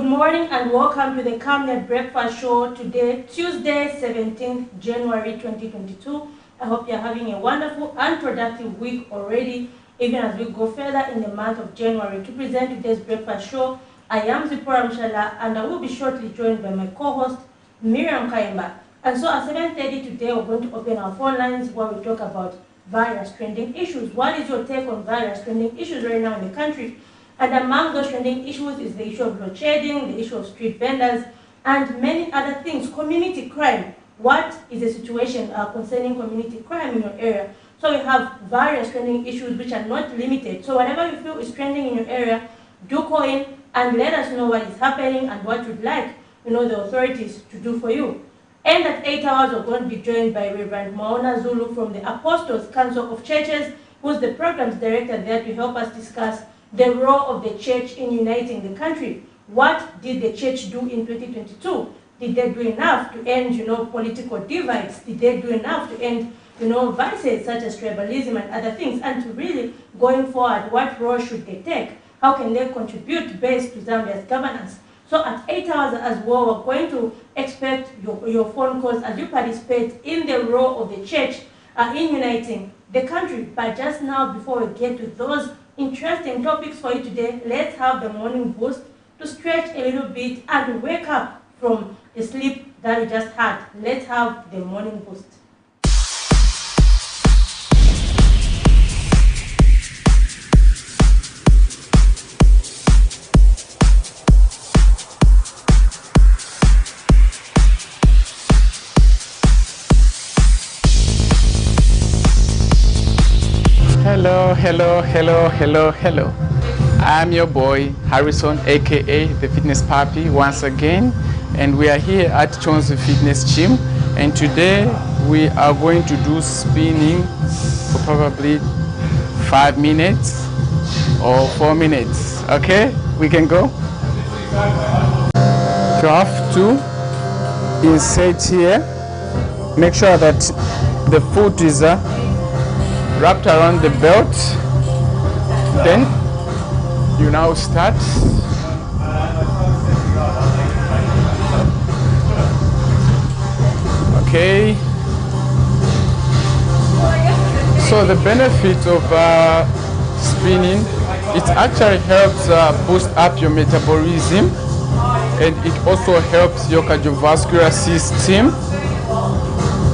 morning and welcome to the Camnet Breakfast Show today, Tuesday, 17th January 2022. I hope you're having a wonderful and productive week already, even as we go further in the month of January. To present today's breakfast show, I am Zipporah Mshala and I will be shortly joined by my co-host, Miriam Kaimba. And so at 7:30 today, we're going to open our phone lines where we talk about virus trending issues. What is your take on virus trending issues right now in the country? And among those trending issues is the issue of load shedding, the issue of street vendors, and many other things. Community crime. What is the situation concerning community crime in your area? So we have various trending issues which are not limited. So whatever you feel is trending in your area, do call in and let us know what is happening and what you'd like, the authorities to do for you. And at 8 hours, we're going to be joined by Reverend Maona Zulu from the Apostles Council of Churches, who's the programs director there to help us discuss the role of the church in uniting the country. What did the church do in 2022? Did they do enough to end, political divides? Did they do enough to end, vices such as tribalism and other things? And to really, going forward, what role should they take? How can they contribute best to Zambia's governance? So at 8 hours as well, we're going to expect your phone calls as you participate in the role of the church in uniting the country. But just now, before we get to those interesting topics for you today, let's have the morning boost to stretch a little bit and wake up from the sleep that we just had. Let's have the morning boost. Hello. I'm your boy, Harrison, aka the Fitness Papi, once again. And we are here at Chonzi Fitness Gym. And today we are going to do spinning for probably 5 minutes or 4 minutes. Okay, we can go. You have to insert here. Make sure that the foot is wrapped around the belt. Then you now start. Okay. So the benefit of spinning, it actually helps boost up your metabolism, and it also helps your cardiovascular system.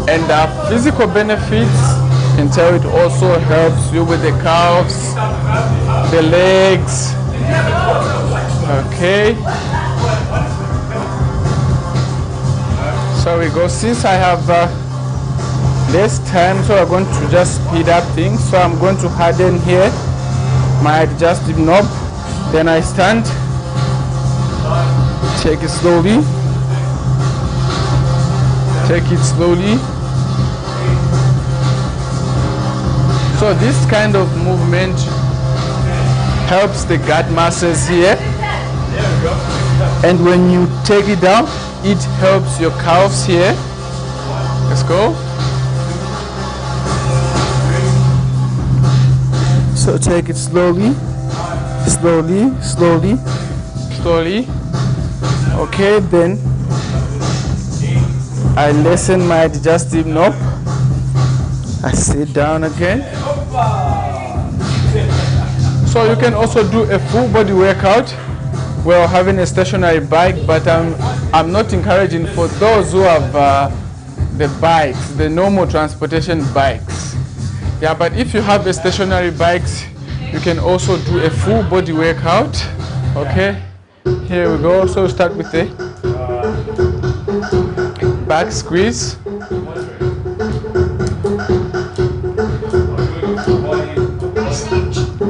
And physical benefits, can tell it also helps you with the calves, the legs. Okay. So we go. Since I have less time, so I'm going to just speed up things. So I'm going to harden here my adjustive knob. Then I stand. Take it slowly. Take it slowly. So this kind of movement helps the gut muscles here, and when you take it down, it helps your calves here. Let's go. So take it slowly, slowly. Okay, then I loosen my adjustive knob. I sit down again. So you can also do a full body workout while having a stationary bike, but I'm not encouraging for those who have the bikes, the normal transportation bikes. Yeah, but if you have a stationary bikes, you can also do a full body workout. Okay, here we go. So start with the back squeeze.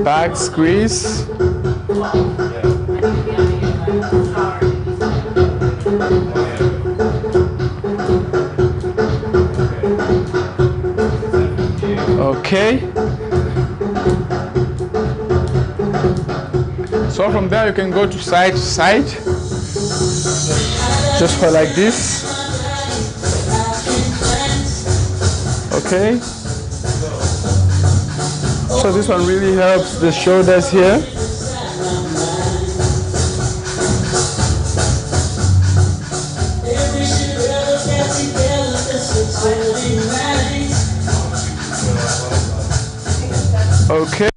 Back squeeze. Okay. So from there you can go to side to side. Just for like this. Okay. So this one really helps the shoulders here. Okay.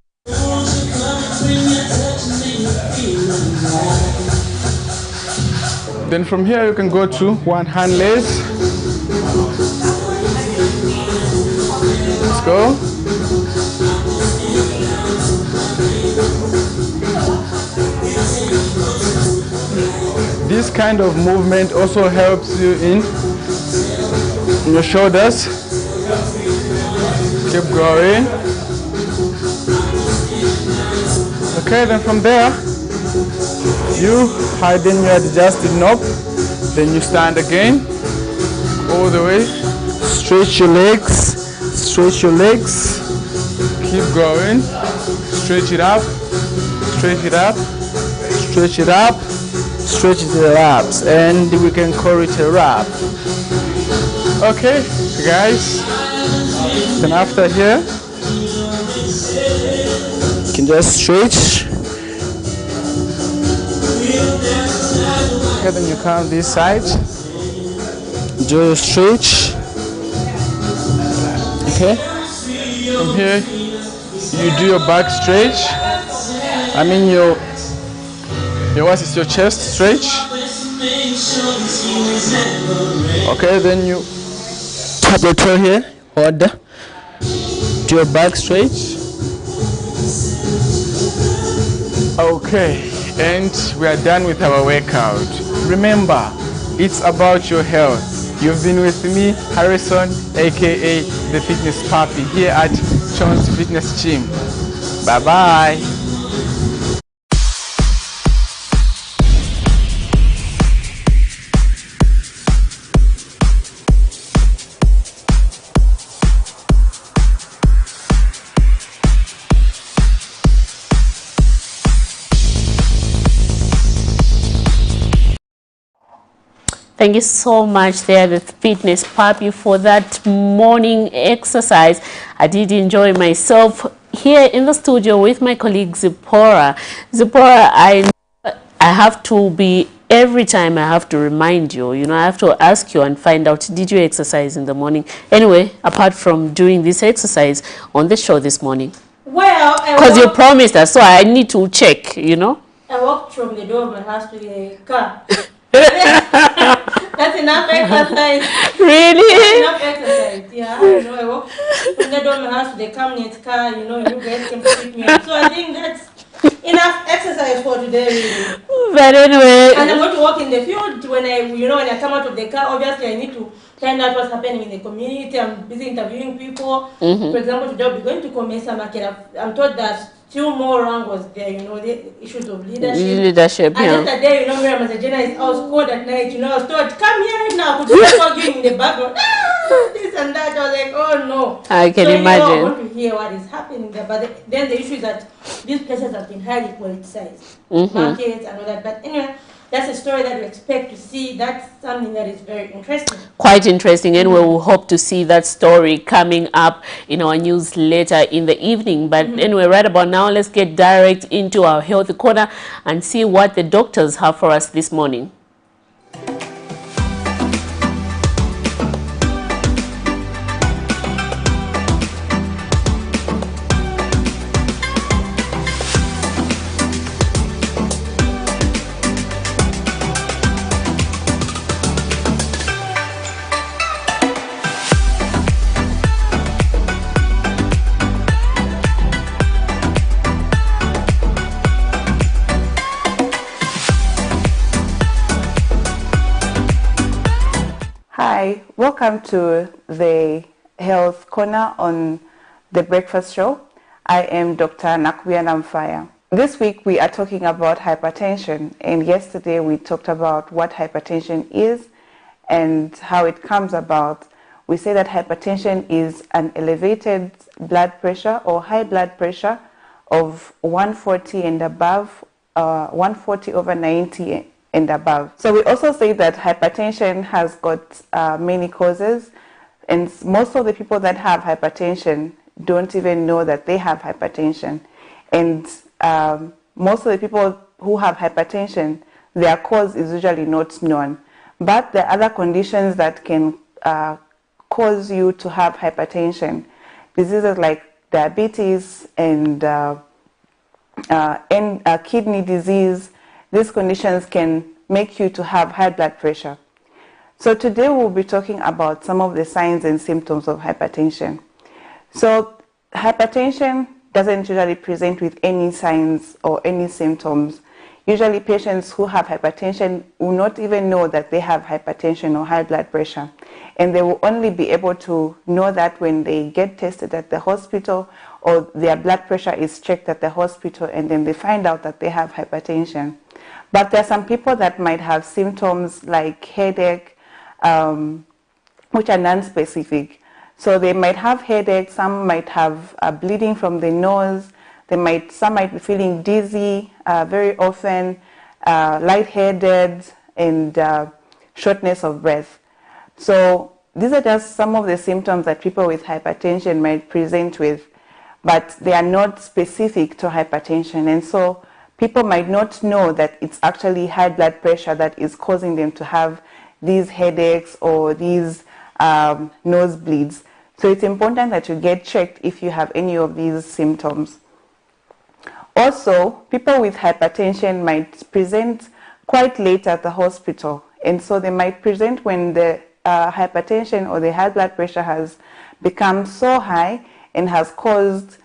Then from here you can go to one hand lace. Let's go. This kind of movement also helps you in your shoulders. Keep going. Okay, then from there, you harden your adjusted knob. Then you stand again, all the way. Stretch your legs. Stretch your legs. Keep going. Stretch it up. Stretch it up. Stretch it up. Stretch the abs, and we can call it a wrap. Okay, guys. Then after here, you can just stretch. Okay, then you come this side. Do your stretch. Okay. From here, you do your back stretch. I mean your what is your chest stretch? Okay, then you tap your toe here, hold, do your back stretch. Okay, and we are done with our workout. Remember, it's about your health. You've been with me, Harrison, aka the Fitness Puppy, here at Chon's Fitness Gym. Bye bye. Thank you so much there, the Fitness Puppy, for that morning exercise. I did enjoy myself here in the studio with my colleague Zipporah. Zipporah, I have to be, every time I have to remind you, I have to ask you and find out, did you exercise in the morning? Anyway, apart from doing this exercise on the show this morning. Well, because you promised us, so I need to check, I walked from the door of my house to the car. That's enough exercise. Really? That's enough exercise. Yeah, I walked from the door of my house to the Camnet car, you guys came to pick me up. So I think that's enough exercise for today, really. But anyway. And I'm going to walk in the field when when I come out of the car. Obviously, I need to find out what's happening in the community. I'm busy interviewing people. For example, today I'll be going to Komesa Market. I'm told that two more rank was there, the issues of leadership. And yesterday, Miriam as a journalist, I was called at night, I was told, come here right now, could you talk in the background? This and that. I was like, oh no. I can imagine. I want to hear what is happening there. But then the issue is that these places have been highly politicized, markets and all that. But anyway, that's a story that we expect to see. That's something that is very interesting. Quite interesting, and we will hope to see that story coming up in our news later in the evening. But anyway, right about now, let's get direct into our health corner and see what the doctors have for us this morning. Hi, welcome to the Health Corner on the Breakfast Show. I am Dr. Nakuya Namfaya. This week we are talking about hypertension, and yesterday we talked about what hypertension is and how it comes about. We say that hypertension is an elevated blood pressure or high blood pressure of 140 and above, 140 over 90 and above. So we also say that hypertension has got many causes, and most of the people that have hypertension don't even know that they have hypertension. And most of the people who have hypertension, their cause is usually not known. But there are other conditions that can cause you to have hypertension. Diseases like diabetes and kidney disease. These conditions can make you to have high blood pressure. So today we'll be talking about some of the signs and symptoms of hypertension. So hypertension doesn't usually present with any signs or any symptoms. Usually patients who have hypertension will not even know that they have hypertension or high blood pressure. And they will only be able to know that when they get tested at the hospital or their blood pressure is checked at the hospital, and then they find out that they have hypertension. But there are some people that might have symptoms like headache, which are non-specific. So they might have headache, some might have bleeding from the nose, some might be feeling dizzy very often, lightheaded, and shortness of breath. So these are just some of the symptoms that people with hypertension might present with, but they are not specific to hypertension. And so people might not know that it's actually high blood pressure that is causing them to have these headaches or these nosebleeds. So it's important that you get checked if you have any of these symptoms. Also, people with hypertension might present quite late at the hospital, and so they might present when the hypertension or the high blood pressure has become so high and has caused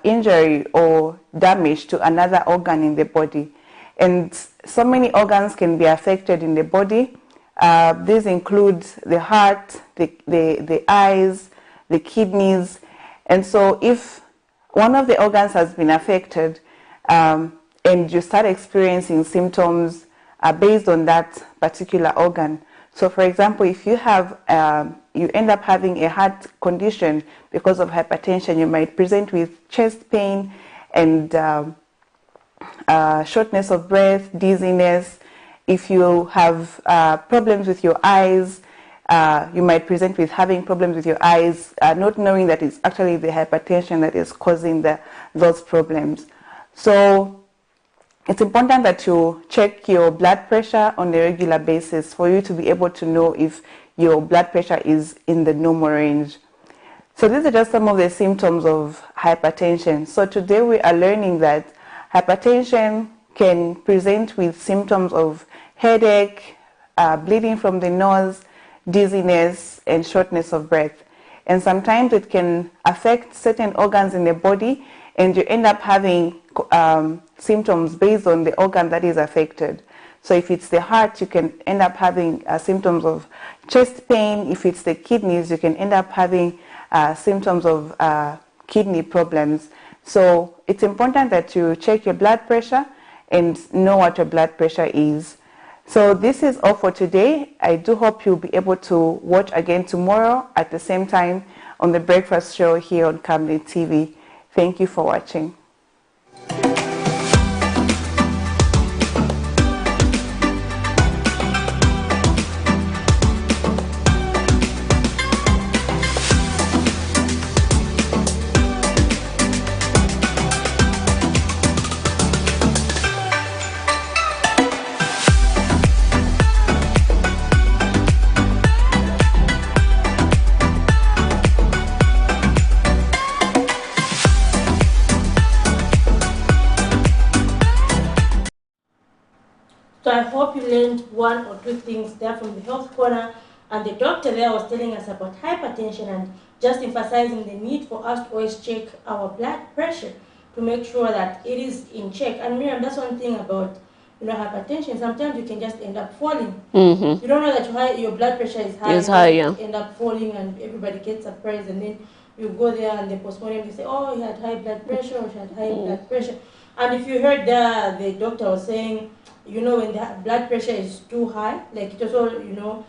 injury or damage to another organ in the body. And so many organs can be affected in the body. These include the heart, the eyes, the kidneys. And so if one of the organs has been affected and you start experiencing symptoms based on that particular organ. So for example, if you have, you end up having a heart condition because of hypertension, you might present with chest pain and shortness of breath, dizziness. If you have problems with your eyes, you might present with having problems with your eyes, not knowing that it's actually the hypertension that is causing those problems. So it's important that you check your blood pressure on a regular basis for you to be able to know if your blood pressure is in the normal range. So these are just some of the symptoms of hypertension. So today we are learning that hypertension can present with symptoms of headache, bleeding from the nose, dizziness, and shortness of breath. And sometimes it can affect certain organs in the body, and you end up having symptoms based on the organ that is affected. So if it's the heart, you can end up having symptoms of chest pain. If it's the kidneys, you can end up having symptoms of kidney problems. So it's important that you check your blood pressure and know what your blood pressure is. So this is all for today. I do hope you'll be able to watch again tomorrow at the same time on the breakfast show here on Camnet TV. Thank you for watching. So I hope you learned one or two things there from the health corner, and the doctor there was telling us about hypertension and just emphasizing the need for us to always check our blood pressure to make sure that it is in check. And Miriam, that's one thing about hypertension. Sometimes you can just end up falling. You don't know that your blood pressure is high. It's high, yeah. End up falling, and everybody gets surprised, and then you go there and the postmortem they say, oh, he had high blood pressure, or she had high blood pressure. And if you heard the doctor was saying, when the blood pressure is too high, like it also,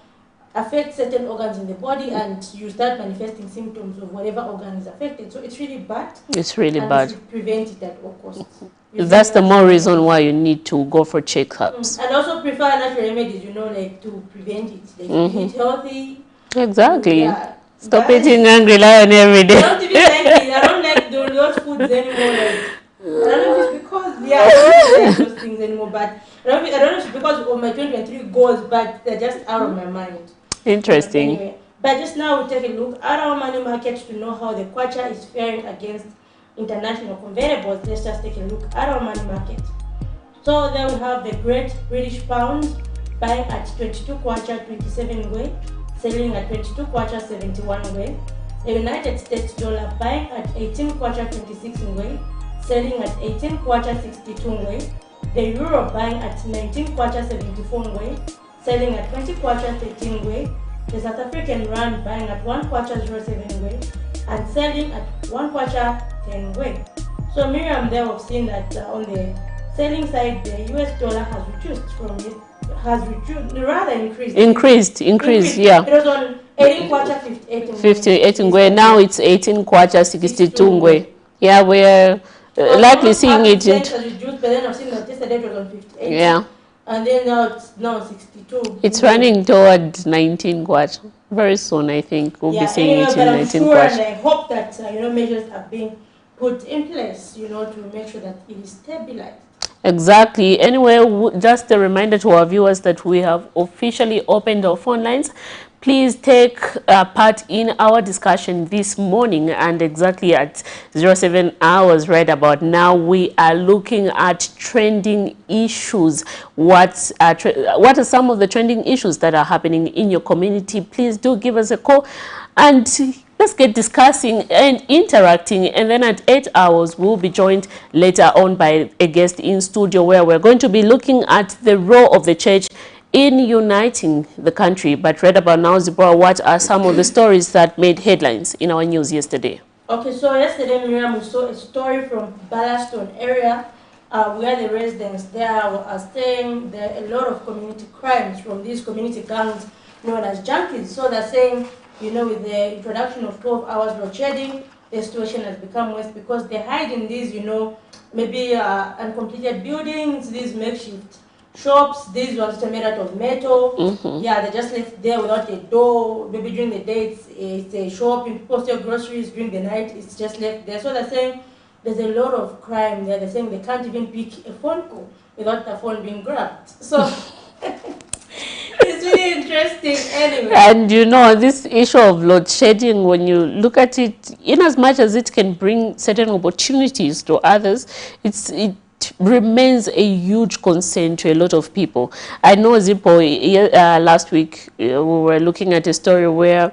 affects certain organs in the body, and you start manifesting symptoms of whatever organ is affected. So it's really bad. It's really bad. You should prevent it at all costs. That's the more reason why you need to go for checkups. And also prefer natural remedies, like to prevent it. Like eat healthy. Exactly. Yeah. Stop eating Angry Lion every day. I don't even like it. I don't like those foods anymore. I don't know if it's because I don't like those things anymore, but I don't know if it's because of my 2023 goals, but they're just out of my mind. Interesting. Anyway, But just now we take a look at our money market to know how the kwacha is faring against international convertibles. Let's just take a look at our money market. So there we have the Great British Pound buying at 22 kwacha 27 ngwe, selling at 22 kwacha 71 ngwe. The United States dollar buying at 18 kwacha 26 ngwe, selling at 18 kwacha 62 ngwe. The euro buying at 19 kwacha 74 ngwe, selling at 20 kwacha 13 ngwe. The South African rand buying at 1 kwacha 07 ngwe and selling at 1 kwacha 10 ngwe. So Miriam, there we've seen that on the selling side, the US dollar has reduced from it, rather increased. Increased, yeah. It was on 18 kwacha 58 ngwe. 58 ngwe. Now it's 18 kwacha 62 ngwe. Yeah, we're likely seeing it. Has reduced, but then I've seen that yesterday it was on 58. Yeah. And then now it's 62. It's running toward 19 kwacha. Very soon, I think we'll be seeing it in 19 kwacha. And I hope that measures are being put in place, to make sure that it is stabilized. Exactly. Anyway, just a reminder to our viewers that we have officially opened our phone lines. Please take part in our discussion this morning, and exactly at 07 hours right about now, we are looking at trending issues. What are some of the trending issues that are happening in your community? Please do give us a call and let's get discussing and interacting. And then at 8 hours, we'll be joined later on by a guest in studio where we're going to be looking at the role of the church in uniting the country. But right about now, Zipporah, what are some of the stories that made headlines in our news yesterday? Okay, so yesterday, Miriam, we saw a story from Ballastone area where the residents there are saying there are a lot of community crimes from these community gangs known as junkies. So they're saying, with the introduction of 12 hours load shedding, the situation has become worse because they hide in these, maybe uncompleted buildings, these makeshift shops. These ones are made out of metal. Yeah, they just left there without a door. Maybe during the day it's a shop, and people sell groceries. During the night it's just left there. So they're saying there's a lot of crime there. They're saying they can't even pick a phone call without the phone being grabbed. So it's really interesting anyway. And this issue of load shedding, when you look at it, in as much as it can bring certain opportunities to others, it remains a huge concern to a lot of people. I know, Zippo, last week we were looking at a story where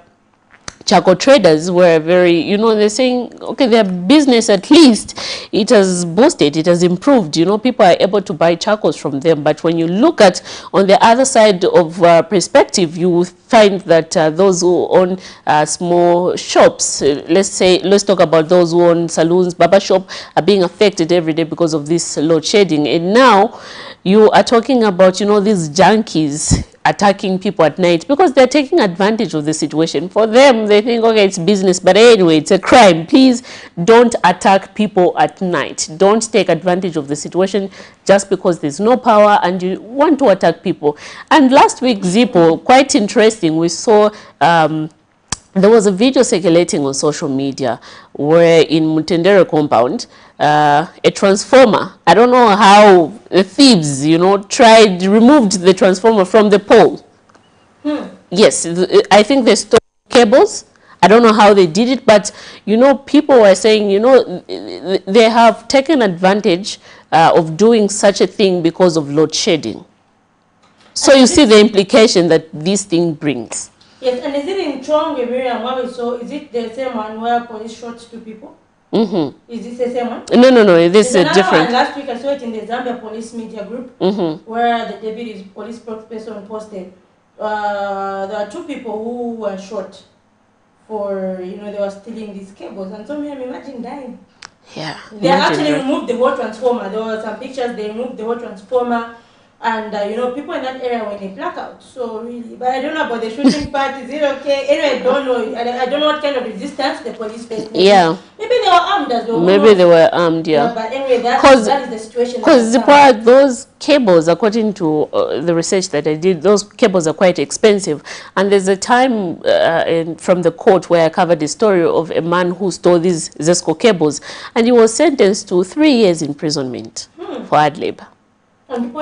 charcoal traders were very, they're saying, okay, their business at least, it has boosted, it has improved. People are able to buy charcoals from them. But when you look at on the other side of perspective, you will find that those who own small shops, let's talk about those who own saloons, barber shop, are being affected every day because of this load shedding. And now you are talking about, these junkies attacking people at night because they're taking advantage of the situation. For them, they think, okay, it's business, but anyway, it's a crime. Please don't attack people at night. Don't take advantage of the situation just because there's no power and you want to attack people. And last week, Zippo, quite interesting, we saw there was a video circulating on social media where in Mutendere compound, a transformer, I don't know how the thieves, removed the transformer from the pole. Yes, I think they stole cables. I don't know how they did it, but, people were saying, they have taken advantage of doing such a thing because of load shedding. So you see the implication that this thing brings. Yes, and is it in Chongwe, Miriam, what we saw, is it the same one where police shot 2 people? Is this the same one? No, this is different. One. Last week I saw it in the Zambia police media group, where the deputy police spokesperson posted. There are 2 people who were shot for, they were stealing these cables. And so Miriam, imagine dying. Yeah. They actually removed the whole transformer. There were some pictures, they removed the whole transformer. And, people in that area were in a blackout. So, really, but I don't know about the shooting part. Is it okay? Anyway, I don't know. I don't know what kind of resistance the police faced. Yeah. Maybe they were armed as well. Maybe they were armed, yeah. But anyway, that is the situation. Because those cables, according to the research that I did, those cables are quite expensive. And there's a time from the court where I covered the story of a man who stole these Zesco cables. And he was sentenced to 3 years imprisonment for hard labor.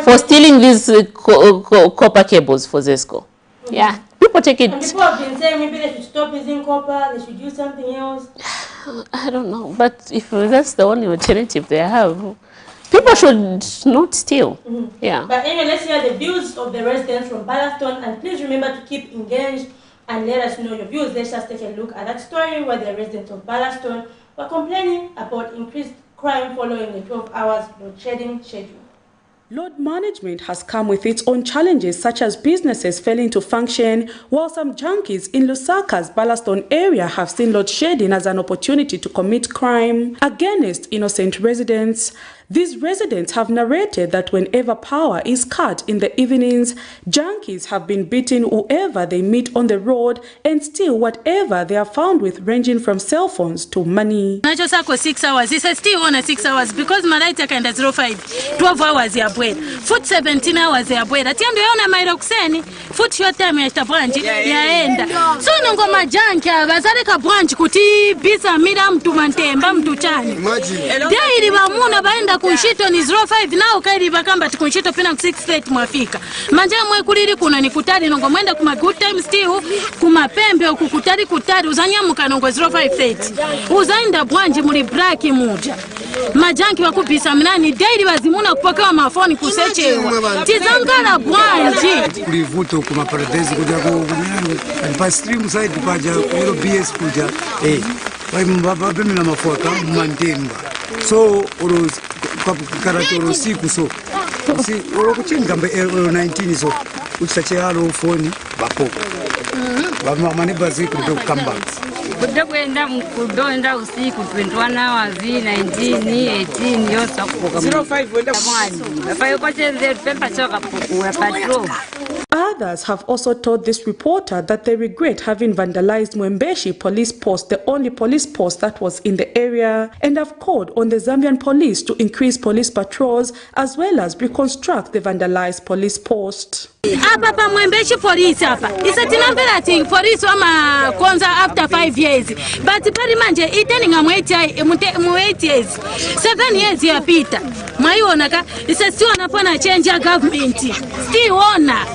For stealing these copper cables for Zesco. Yeah, people people take it. And people have been saying maybe they should stop using copper, they should use something else. I don't know, but if that's the only alternative they have, people should not steal. Yeah. But anyway, let's hear the views of the residents from Ballaston, and please remember to keep engaged and let us know your views. Let's just take a look at that story where the residents of Ballaston were complaining about increased crime following the 12 hours load shedding schedule. Load management has come with its own challenges, such as businesses failing to function, while some junkies in Lusaka's Ballaston area have seen load shedding as an opportunity to commit crime against innocent residents. These residents have narrated that whenever power is cut in the evenings, junkies have been beating whoever they meet on the road and steal whatever they are found with, ranging from cell phones to money. Nacho sako 6 hours. He says still on 6 hours because malaita kanda 05 12 hours ya bwera. Foot 17 hours ya bwera. Tiando yaona maira kuseni. Foot short time ya branch yaenda. So nongo majanki abazale ka branch kuti bisa mira mtu mantemba mtu chani. Daily bamuna baenda kunshito ni 05 nao kairi bakamba tikunshito pina ku 6:30 mwafika. Manje mwe kuliri kuna ni kutari nongo mwenda kuma good time still kuma pembe okukutari kutari uzanyamuka nongo 05:30. Uzaenda bwanji muri break muja. Majanki wakubisa mnani daily bazimuna kupokewa mafoni kusechewa. Tizangala bwanji. Kulivuto kuma paradise kuja kwa stream side paja kwa BS kuja mbaba na mafuaka mantemba. So oro karatoro siku so si oro kuchinga mbe 19 so uchache halo phone bako bama maniba ziku ndo kamba kuda kwenda mkudoenda usiku 21 hours 19 18 yosa kupoka 05 wenda mwana afayo kwa chenze pempa choka kuwa patrol. Others have also told this reporter that they regret having vandalized Mwembeshi police post, the only police post that was in the area, and have called on the Zambian police to increase police patrols as well as reconstruct the vandalized police post. Hapa pa Mwembeshi police hapa. Isa tinambela ting police wama kwanza after 5 years. But pari manje iteninga mweti years. 7 years ya pita. Mwaiona ka isa still wanapona change ya government. Still ona.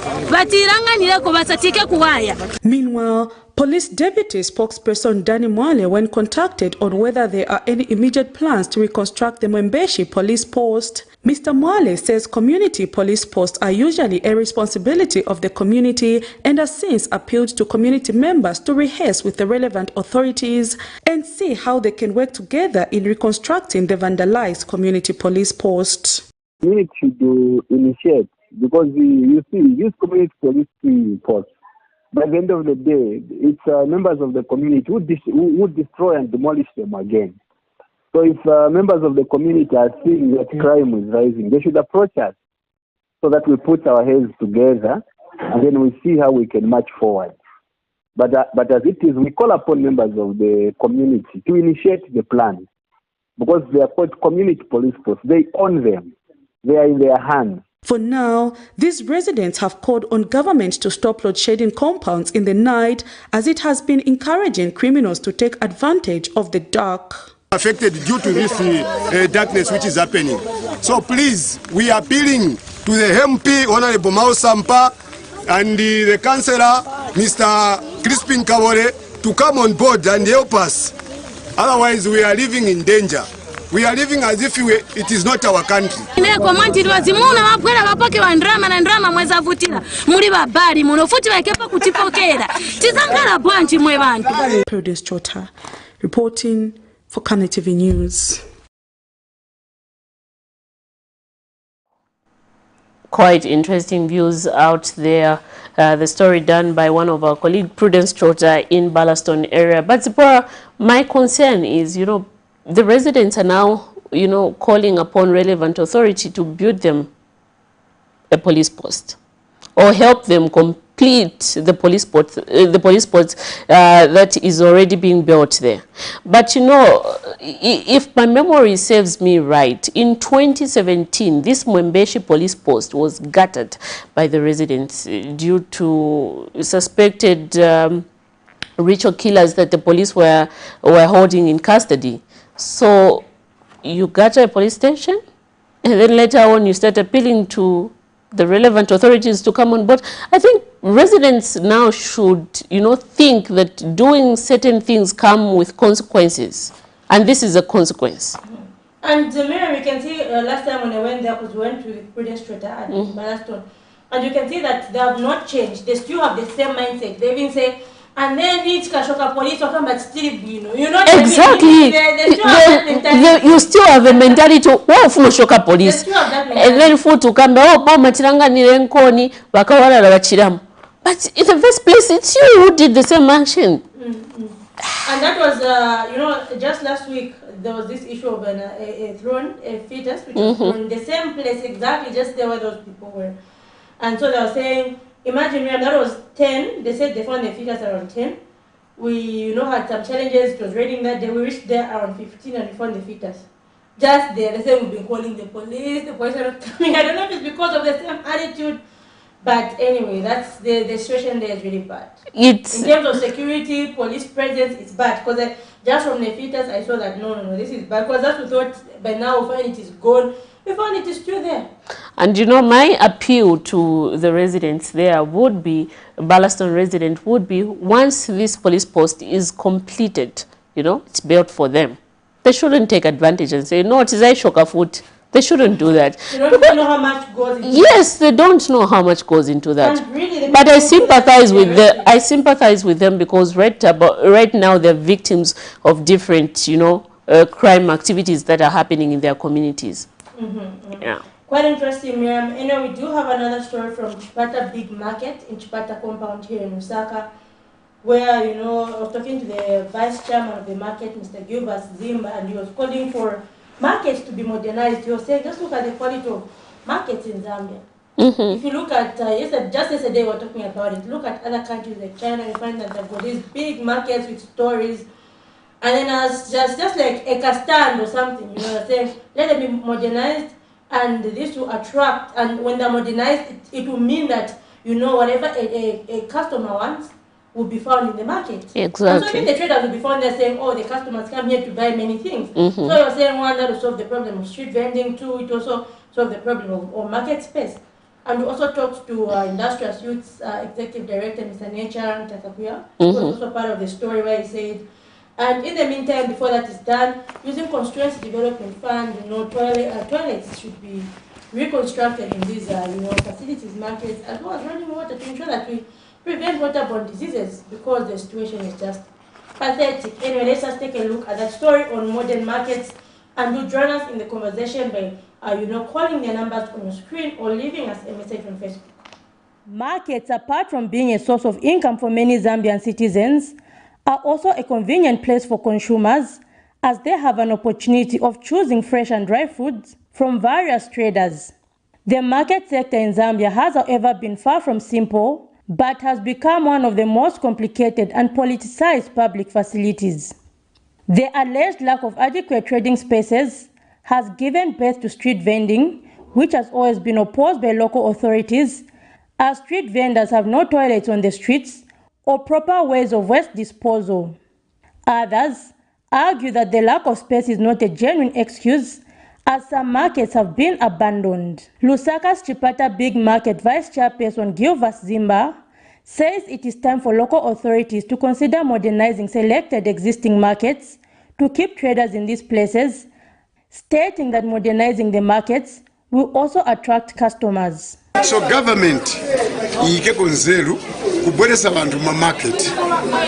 Meanwhile, Police Deputy Spokesperson Danny Mwale, when contacted on whether there are any immediate plans to reconstruct the Mwembeshi police post, Mr. Mwale says community police posts are usually a responsibility of the community and has since appealed to community members to rehearse with the relevant authorities and see how they can work together in reconstructing the vandalized community police post. We should initiate, because you see, use community police posts. By the end of the day, it's members of the community who destroy and demolish them again. So if members of the community are seeing that crime is rising, they should approach us so that we put our heads together and then we see how we can march forward. But as it is, we call upon members of the community to initiate the plan, because they are called community police posts. They own them. They are in their hands. For now, these residents have called on government to stop load shedding compounds in the night, as it has been encouraging criminals to take advantage of the dark. Affected due to this darkness which is happening. So please, we are appealing to the MP, Honorable Mao Sampa, and the Councillor, Mr. Crispin Kabore, to come on board and help us. Otherwise, we are living in danger. We are living as if it is not our country. Produce Chota, reporting for Camnet TV News. Quite interesting views out there. The story done by one of our colleagues, Prudence Chota, in Ballaston area. But my concern is, the residents are now, calling upon relevant authority to build them a police post or help them complete the police post, that is already being built there. But if my memory serves me right, in 2017, this Mwembeshi police post was gutted by the residents due to suspected ritual killers that the police were holding in custody. So you got a police station, and then later on you start appealing to the relevant authorities to come on board. I think residents now should, think that doing certain things come with consequences, and this is a consequence. And Miriam, you can see last time when I went there, because we went to Prudence Strata at Ballaston, and you can see that they have not changed. They still have the same mindset. They even say, and then it's Kashoka police or come but still, exactly. You still have a mentality of Kashoka police. And then food to come, Matiranga Nirenkoni, Bakawara Bachiram. But in the first place, it's you who did the same action. And that was, just last week, there was this issue of a fetus, which was thrown in the same place exactly, just there where those people were. And so they were saying, imagine that was 10, they said they found the fetus around 10. We, had some challenges, it was raining that day, we reached there around 15 and we found the fetus. Just there, they said we've been calling the police are not coming. I don't know if it's because of the same attitude, but anyway, that's the situation there is really bad. In terms of security, police presence, it's bad. Because just from the fetus, I saw that no, this is bad. Because that's we thought by now we find it is gone. We found it is still there. And my appeal to the residents there would be, Ballaston resident would be, once this police post is completed, it's built for them. They shouldn't take advantage and say, no, it is I shoka foot. They shouldn't do that. They don't know how much goes into Yes, they don't know how much goes into that. And really, but I sympathize with them because right now they're victims of different, crime activities that are happening in their communities. Yeah. Quite interesting, Miriam. We do have another story from Chipata Big Market in Chipata compound here in Lusaka, where, I was talking to the vice chairman of the market, Mr. Gilbert Zimba, and he was calling for markets to be modernized. He was saying, just look at the quality of markets in Zambia. If you look at, just yesterday we were talking about it, look at other countries like China, you find that they've got these big markets with stories. And then as just like a stand or something, saying, let them be modernized, and this will attract, and when they're modernized, it will mean that, whatever a customer wants will be found in the market. Exactly. And so even the traders will be found there saying, oh, the customers come here to buy many things. So you're saying, one, that will solve the problem of street vending, two, it also solve the problem of market space. And we also talked to Industrial Youth's Executive Director, Mr. Nature Takakuya, who was also part of the story where he said, and in the meantime, before that is done, using constituency development fund, toilets should be reconstructed in these, facilities, markets, as well as running water to ensure that we prevent waterborne diseases, because the situation is just pathetic. Anyway, let's just take a look at that story on modern markets, and do join us in the conversation by, calling the numbers on your screen or leaving us a message on Facebook. Markets, apart from being a source of income for many Zambian citizens, are also a convenient place for consumers, as they have an opportunity of choosing fresh and dry foods from various traders. The market sector in Zambia has, however, been far from simple, but has become one of the most complicated and politicized public facilities. The alleged lack of adequate trading spaces has given birth to street vending, which has always been opposed by local authorities, as street vendors have no toilets on the streets or proper ways of waste disposal. Others argue that the lack of space is not a genuine excuse, as some markets have been abandoned. Lusaka's Chipata Big Market Vice Chairperson Gilbert Zimba says it is time for local authorities to consider modernizing selected existing markets to keep traders in these places, stating that modernizing the markets will also attract customers. So government ike konzeru kubweresa vantu ma market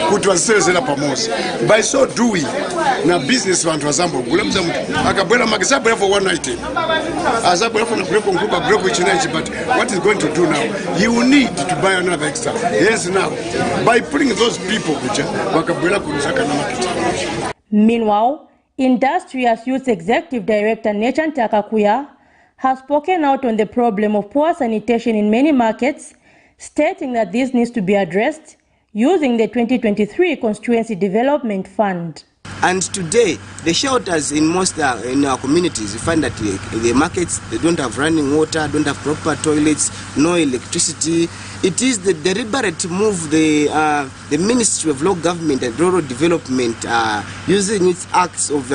kuti vasevenzera pamoja. By so doing na business vantu vazambo gula mza mtu akabwera market sabwera for one item azabwera for break on group break which night, but what is going to do now, you will need to buy another extra. Yes, now by putting those people kuja wakabwera kunzaka na market. Meanwhile, Industrial Youth Executive Director Nature Takakuya has spoken out on the problem of poor sanitation in many markets, stating that this needs to be addressed using the 2023 Constituency Development Fund. And today, the shelters in most in our communities, you find that the markets, they don't have running water, don't have proper toilets, no electricity. It is the deliberate move the Ministry of Local Government and Rural Development using its acts of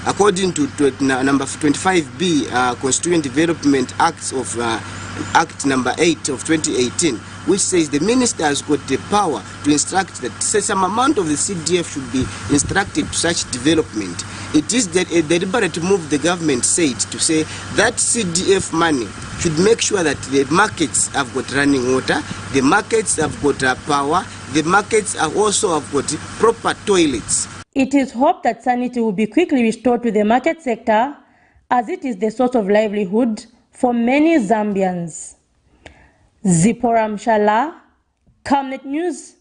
according to number 25B, Constituent Development Acts of Act number 8 of 2018, which says the minister has got the power to instruct that some amount of the CDF should be instructed to such development. It is a deliberate move the government said to say that CDF money should make sure that the markets have got running water, the markets have got power, the markets also have got proper toilets. It is hoped that sanity will be quickly restored to the market sector, as it is the source of livelihood for many Zambians. Zipporah Mshala, Camnet News,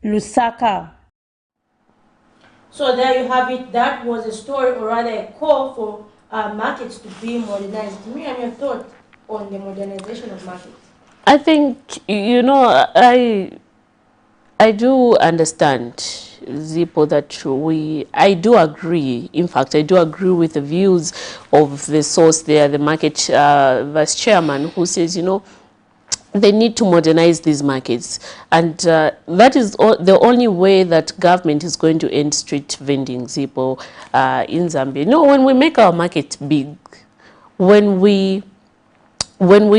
Lusaka. So there you have it. That was a story, or rather a call for markets to be modernized. Miriam, your thought on the modernization of markets? I think, you know, I do understand, Zippo, that I do agree. In fact, I do agree with the views of the source there, the market vice chairman, who says, you know, they need to modernize these markets. And that is the only way that government is going to end street vending, Zippo, in Zambia. No, when we make our market big, when we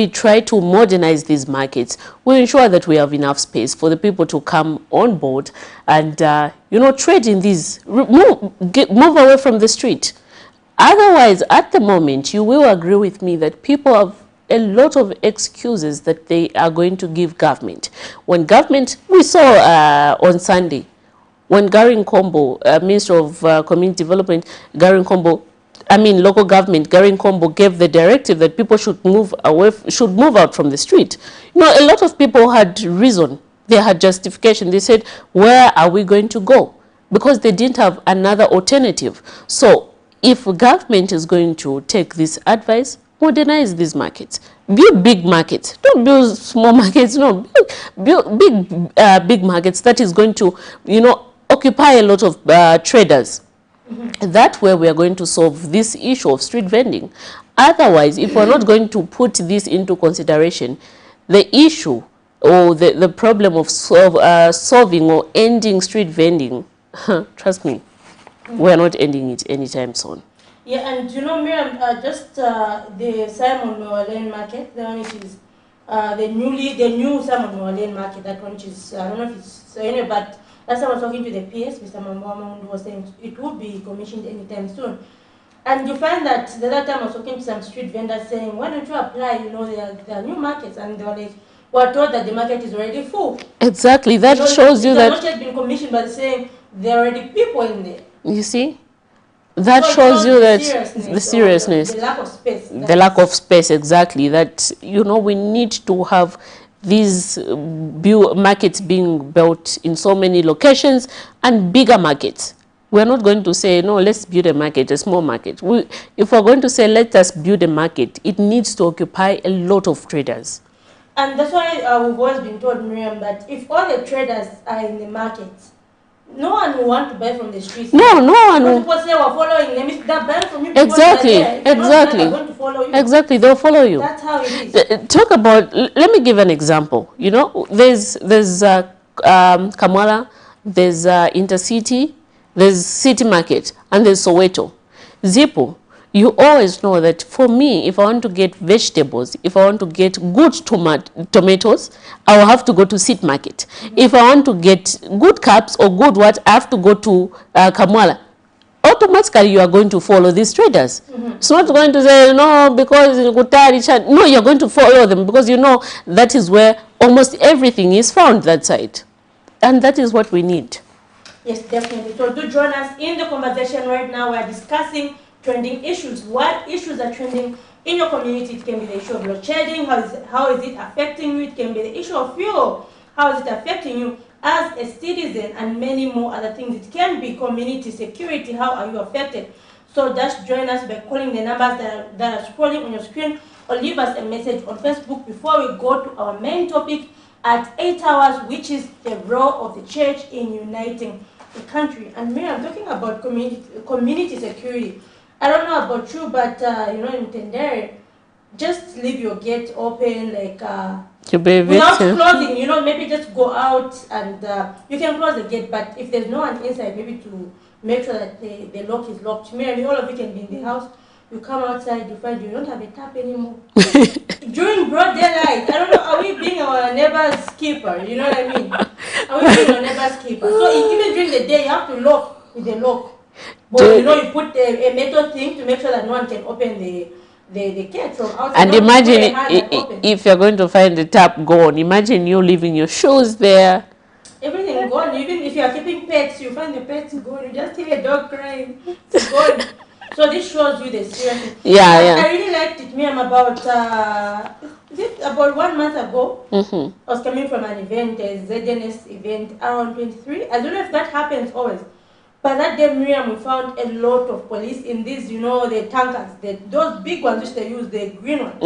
try to modernize these markets, we ensure that we have enough space for the people to come on board and, you know, trade in these, move away from the street. Otherwise, at the moment, you will agree with me that people have a lot of excuses that they are going to give government. When government, we saw on Sunday, when Gary Nkombo, Minister of Community Development, local government, Gary Nkombo gave the directive that people should move out from the street. You know, a lot of people had reason, they had justification. They said, where are we going to go? Because they didn't have another alternative. So if government is going to take this advice, modernize these markets, build big markets, don't build small markets, no, build big markets that is going to, you know, occupy a lot of traders. That way we are going to solve this issue of street vending. Otherwise, if we're not going to put this into consideration, the issue or the problem of solving or ending street vending, trust me, we're not ending it anytime soon. Yeah, and you know, Miriam, just the Simon Lane market, the one which is the new Simon Lane market, that one which is, I don't know if it's anyway, but last time I was talking to the PS, Mr. Mamama, was saying it would be commissioned anytime soon. And you find that the other time I was talking to some street vendors saying, why don't you apply, you know, there are new markets, and they were like, we're told that the market is already full. Exactly, that shows you that... It's not yet been commissioned, but saying there are already people in there. You see? That shows you that the seriousness, the lack of space. The lack of space, exactly. That, you know, we need to have these markets being built in so many locations and bigger markets. We're not going to say, no, let's build a market, a small market. If we're going to say, let us build a market, it needs to occupy a lot of traders. And that's why we've always been told, Miriam, that if all the traders are in the market, no one will want to buy from the streets. No one will. People say we're following them. They're buying from you. Exactly, exactly. Going to follow you. Exactly, they'll follow you. That's how it is. Talk about, let me give an example. You know, there's Kamala, there's Intercity, there's City Market, and there's Soweto. Zippo, you always know that for me, if I want to get vegetables, if I want to get good tomatoes, I will have to go to City Market. If I want to get good cups or good what, I have to go to Kamala. Automatically, you are going to follow these traders. It's not going to say, no, because no, you're going to follow them because you know that is where almost everything is found, that side. And that is what we need. Yes, definitely. So do join us in the conversation right now. We're discussing trending issues. What issues are trending in your community? It can be the issue of load shedding. How is it affecting you? It can be the issue of fuel. How is it affecting you as a citizen, and many more other things. It can be community security. How are you affected? So just join us by calling the numbers that are scrolling on your screen, or leave us a message on Facebook before we go to our main topic at 8 hours, which is the role of the church in uniting the country. And Miriam, talking about community security, I don't know about you, but you know, in Tendere, just leave your gate open, like without closing. You know, maybe just go out and you can close the gate. But if there's no one inside, maybe to make sure that the lock is locked. Maybe all of you can be in the house. You come outside, you find you don't have a tap anymore. During broad daylight, I don't know, are we being our neighbor's keeper? You know what I mean? Are we being our neighbor's keeper? So even during the day, you have to lock with the lock. But you know, you put a metal thing to make sure that no one can open the gate from outside. And imagine if you're going to find the tap gone. Imagine you leaving your shoes there. Everything gone. Even if you are keeping pets, you find the pets gone. You just hear a dog crying. It's gone. So this shows you the seriousness. I really liked it. Me, I'm about about 1 month ago. I was coming from an event, a ZNS event, around 23. I don't know if that happens always. But that day, Miriam, we found a lot of police in these, you know, the tankers, those big ones which they use, the green ones.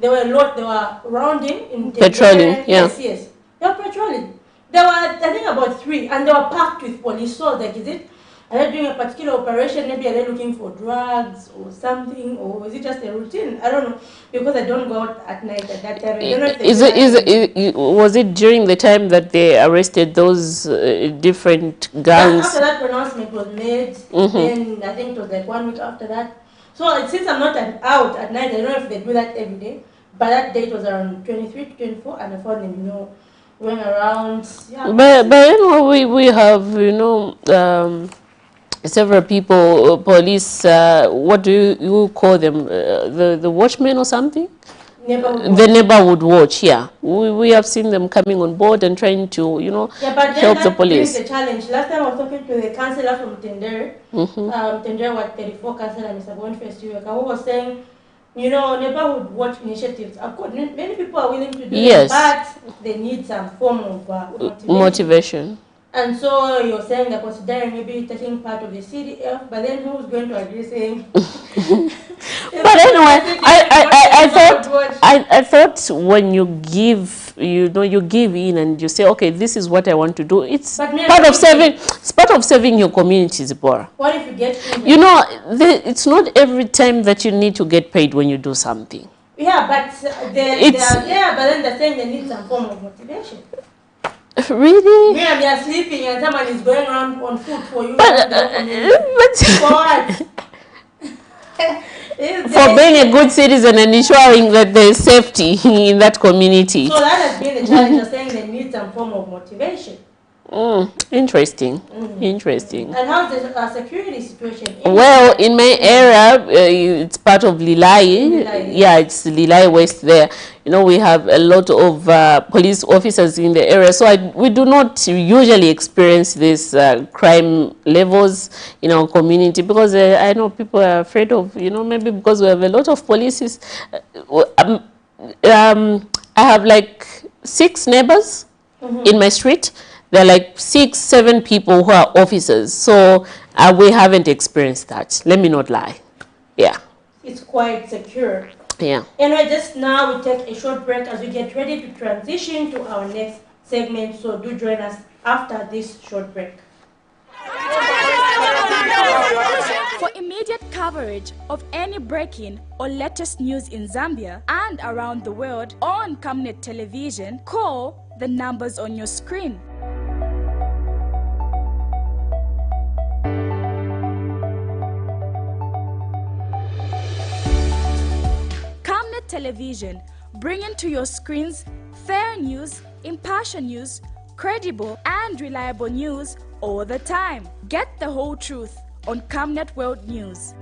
There were a lot, they were rounding in patrolling, Yes. They were patrolling. There were, I think, about 3, and they were packed with police. So, like, are they doing a particular operation? Maybe are they looking for drugs or something, or is it just a routine? I don't know, because I don't go out at night at that time. I don't know if was it during the time that they arrested those different gangs? After that pronouncement was made, then I think it was like 1 week after that. So since I'm not out at night, I don't know if they do that every day. But that day it was around 23 to 24, and I found them, you know, going around. Yeah. But you know, we have, you know, several people, police, what do you call them, the watchmen or something? The neighborhood watch, yeah. We have seen them coming on board and trying to, you know, help the police. The challenge. Last time I was talking to the councillor from Tendere, Tendere was 34 councillor, Mr. Boniface, who was saying, you know, neighborhood watch initiatives are good. Many people are willing to do it, but they need some form of motivation. And so you're saying they're considering maybe taking part of the CDF, but then who's going to agree saying? But anyway, I thought when you give, you know, you give in and you say, okay, this is what I want to do. It's part of serving. It's part of serving your community, Zipporah. What if you get paid? You know, it's not every time that you need to get paid when you do something. Yeah, but but then they're saying they need some form of motivation. Really? Yeah, they are sleeping and someone is going around on foot for you. But for what? For being a good citizen and ensuring that there is safety in that community. So that has been the challenge of saying they need some form of motivation. Interesting. Interesting. And how's the security situation? Well, in my area, it's part of Lilai. Yeah, it's Lilai West there. You know, we have a lot of police officers in the area. So we do not usually experience these crime levels in our community because I know people are afraid of, you know, maybe because we have a lot of police. I have like 6 neighbors in my street. There are like 6, 7 people who are officers. So we haven't experienced that. Let me not lie. Yeah. It's quite secure. Yeah. Anyway, just now we take a short break as we get ready to transition to our next segment. So do join us after this short break. For immediate coverage of any breaking or latest news in Zambia and around the world on Camnet television, call the numbers on your screen. Camnet television, bringing to your screens fair news, impartial news, credible and reliable news all the time. Get the whole truth on Camnet World News.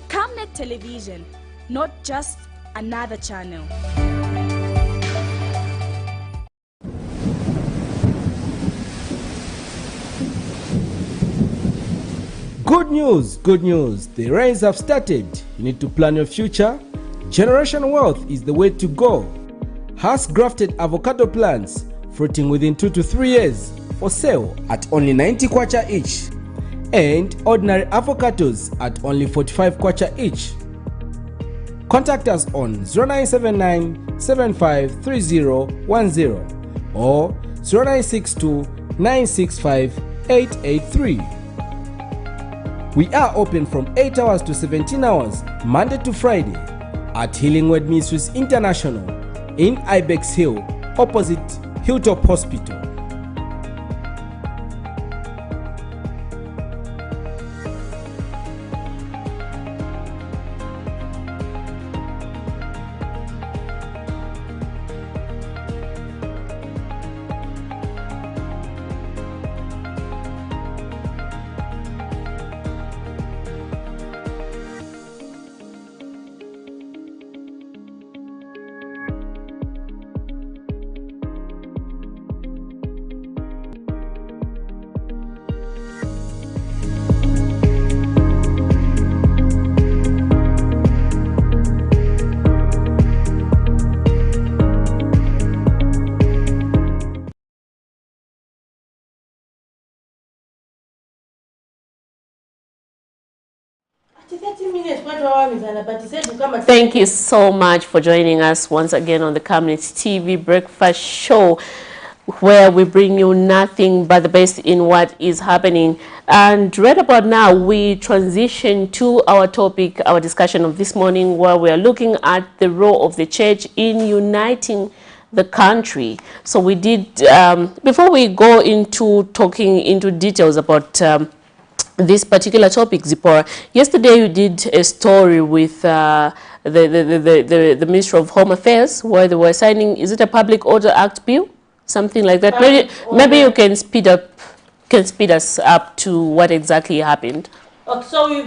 Camnet television, not just another channel. Good news, good news. The rains have started. You need to plan your future. Generation Wealth is the way to go. Has grafted avocado plants fruiting within 2 to 3 years for sale at only 90 kwacha each. And ordinary avocados at only 45 kwacha each. Contact us on 0979 753010 or 0962 965 883. We are open from 8 hours to 17 hours, Monday to Friday, at Healing Word Ministries International in Ibex Hill, opposite Hilltop Hospital. Thank you so much for joining us once again on the Camnet TV Breakfast Show, where we bring you nothing but the best in what is happening. And right about now, we transition to our topic, our discussion of this morning, where we are looking at the role of the church in uniting the country. So we did, before we go into talking into details about this particular topic, Zipporah, yesterday you did a story with the Ministry of Home Affairs, where they were signing, is it a Public Order Act bill? Something like that. Maybe you can speed us up to what exactly happened. Okay, so we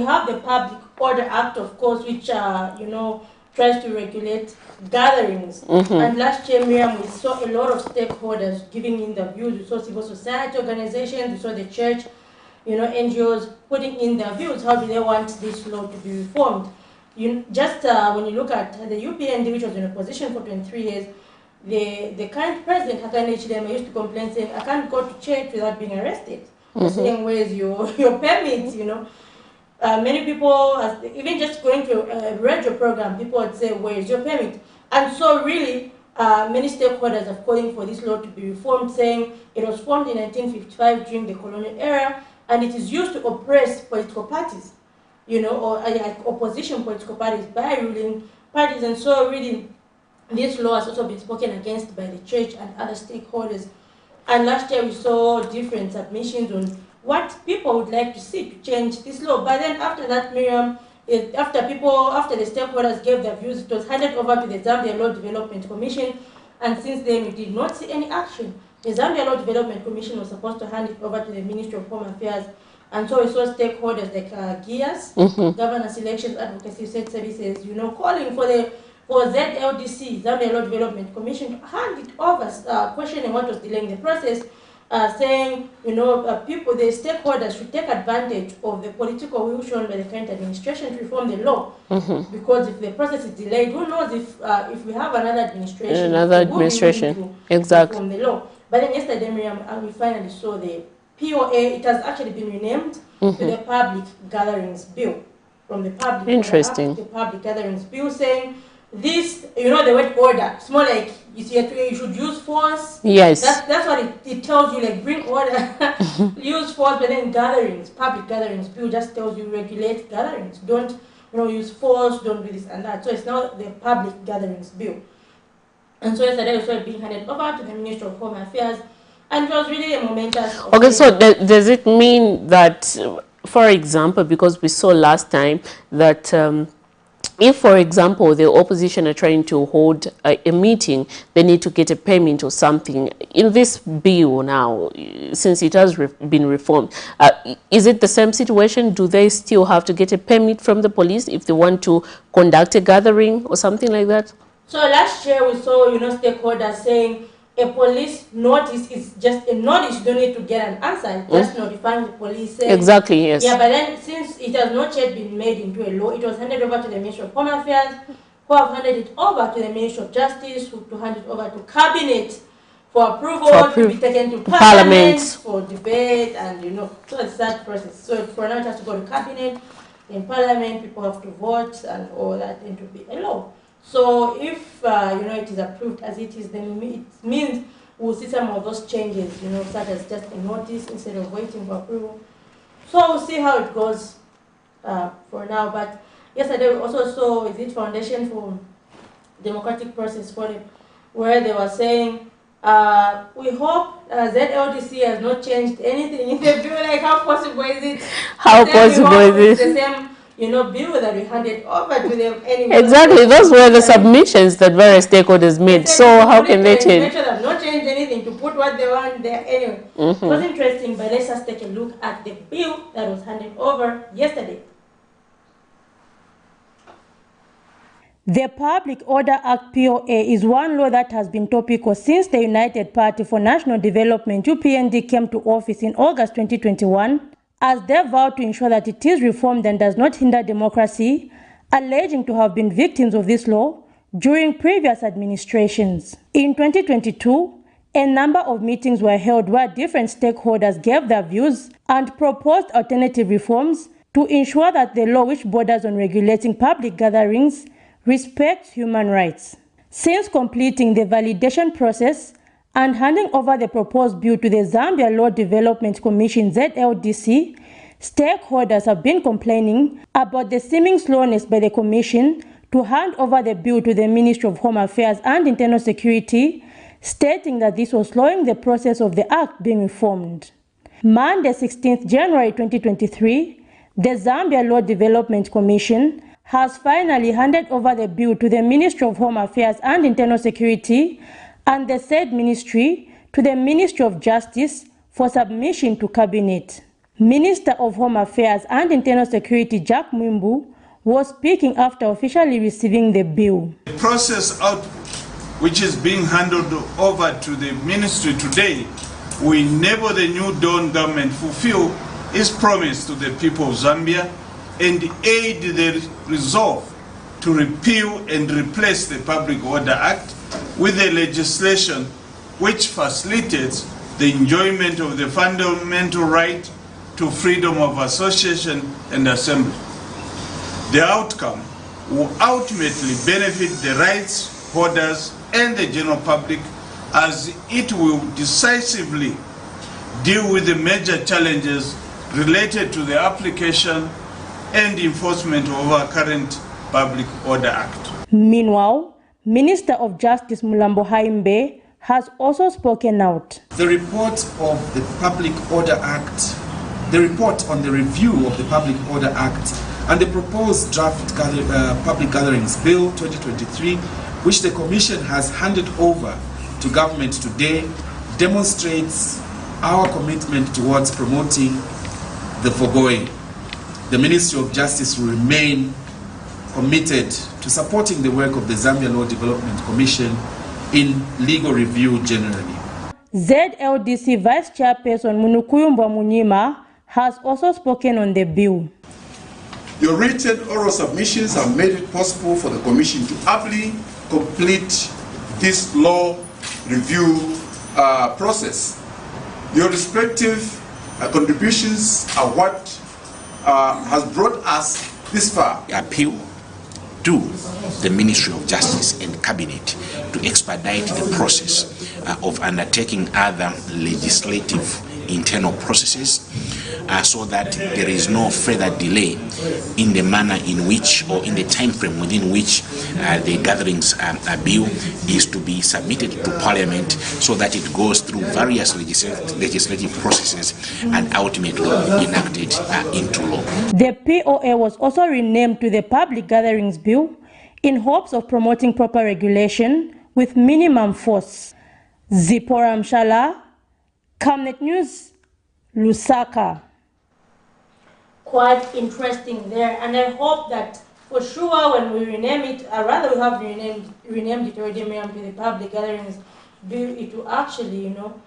have the Public Order Act, of course, which tries to regulate gatherings. And last year, Miriam, we saw a lot of stakeholders giving in their views. We saw civil society organizations, we saw the church, NGOs putting in their views. How do they want this law to be reformed? When you look at the UPND, which was in opposition for 23 years, the current president, Hakane Chidema, used to complain saying, I can't go to church without being arrested. Saying, where's your permit, Many people, even just going to a radio program, people would say, where's your permit? And so really, many stakeholders are calling for this law to be reformed, saying it was formed in 1955 during the colonial era, and it is used to oppress political parties, or opposition political parties by ruling parties. And so really, this law has also been spoken against by the church and other stakeholders. And last year we saw different submissions on what people would like to see to change this law. But then after that, Miriam, after the stakeholders gave their views, it was handed over to the Zambia Law Development Commission. And since then, we did not see any action. The Zambia Law Development Commission was supposed to hand it over to the Ministry of Home Affairs. And so we saw stakeholders like GIAS, Governance Elections Advocacy State Services, calling for ZLDC, Zambia Law Development Commission, to hand it over, questioning what was delaying the process, saying, the stakeholders should take advantage of the political will shown by the current administration to reform the law. Because if the process is delayed, who knows if we have another administration, exactly, reform the law. But then yesterday, Miriam, we finally saw the POA. It has actually been renamed to the Public Gatherings Bill, from the Public Interesting. Order Act, the Public Gatherings Bill, saying this, the word order, it's more like you should use force. Yes. That's what it tells you, like bring order, use force. But then gatherings, Public Gatherings Bill just tells you regulate gatherings. Don't use force, don't do this and that. So it's now the Public Gatherings Bill. And so yesterday we saw it being handed over to the Ministry of Home Affairs, and it was really a momentous. Okay, so does it mean that, for example, because we saw last time that if, for example, the opposition are trying to hold a meeting, they need to get a permit or something. In this bill now, since it has been reformed, is it the same situation? Do they still have to get a permit from the police if they want to conduct a gathering or something like that? So last year we saw, stakeholders saying a police notice is just a notice. You don't need to get an answer. Just notifying the police. Saying, exactly, yes. Yeah, but then since it has not yet been made into a law, it was handed over to the Ministry of Home Affairs, who have handed it over to the Ministry of Justice, who to hand it over to Cabinet for approval, to be taken to Parliament for debate, and so it's that process. So for now it has to go to Cabinet, in Parliament, people have to vote and all that, and to be a law. So if it is approved as it is, then it means we'll see some of those changes, you know, such as just a notice instead of waiting for approval. So we'll see how it goes for now. But yesterday we also saw, is it Foundation for Democratic Process Forum, where they were saying, we hope ZLDC has not changed anything in the bill. Like, how possible is it? How possible is it? it? The same, you know, bill that we handed over to them anyway. Exactly, those were the submissions that various stakeholders made. So how can they change? Make sure they have not changed anything to put what they want there anyway. It was interesting, but let's just take a look at the bill that was handed over yesterday. The Public Order Act POA is one law that has been topical since the United Party for National Development UPND came to office in August 2021, as they vowed to ensure that it is reformed and does not hinder democracy, alleging to have been victims of this law during previous administrations. In 2022, a number of meetings were held where different stakeholders gave their views and proposed alternative reforms to ensure that the law, which borders on regulating public gatherings, respects human rights. Since completing the validation process and handing over the proposed bill to the Zambia Law Development Commission ZLDC, stakeholders have been complaining about the seeming slowness by the Commission to hand over the bill to the Ministry of Home Affairs and Internal Security, stating that this was slowing the process of the Act being reformed. Monday, 16th January 2023, the Zambia Law Development Commission has finally handed over the bill to the Ministry of Home Affairs and Internal Security and the said ministry to the Ministry of Justice for submission to Cabinet. Minister of Home Affairs and Internal Security Jack Mwimbu was speaking after officially receiving the bill. The process out which is being handed over to the ministry today will enable the new Dawn government fulfill its promise to the people of Zambia and aid the resolve to repeal and replace the Public Order Act with a legislation which facilitates the enjoyment of the fundamental right to freedom of association and assembly. The outcome will ultimately benefit the rights holders and the general public, as it will decisively deal with the major challenges related to the application and enforcement of our current Public Order Act. Meanwhile, Minister of Justice Mulambo Haimbe has also spoken out. The report of the Public Order Act, the report on the review of the Public Order Act and the proposed draft Public Gatherings Bill 2023, which the Commission has handed over to government today, demonstrates our commitment towards promoting the foregoing. The Ministry of Justice will remain committed to supporting the work of the Zambia Law Development Commission in legal review generally. ZLDC Vice Chairperson Munukuyumbwa Munyima has also spoken on the bill. Your written oral submissions have made it possible for the Commission to aptly complete this law review process. Your respective contributions are what has brought us this far. Appeal to the Ministry of Justice and Cabinet to expedite the process of undertaking other legislative internal processes so that there is no further delay in the manner in which, or in the time frame within which the gatherings bill is to be submitted to Parliament, so that it goes through various legislative processes and ultimately enacted into law. The POA was also renamed to the Public Gatherings Bill in hopes of promoting proper regulation with minimum force. Zipporah Mshala, Camnet News, Lusaka. Quite interesting there, and I hope that for sure when we rename it, rather we have renamed it already to the Public Gatherings Bill, it will actually, you know,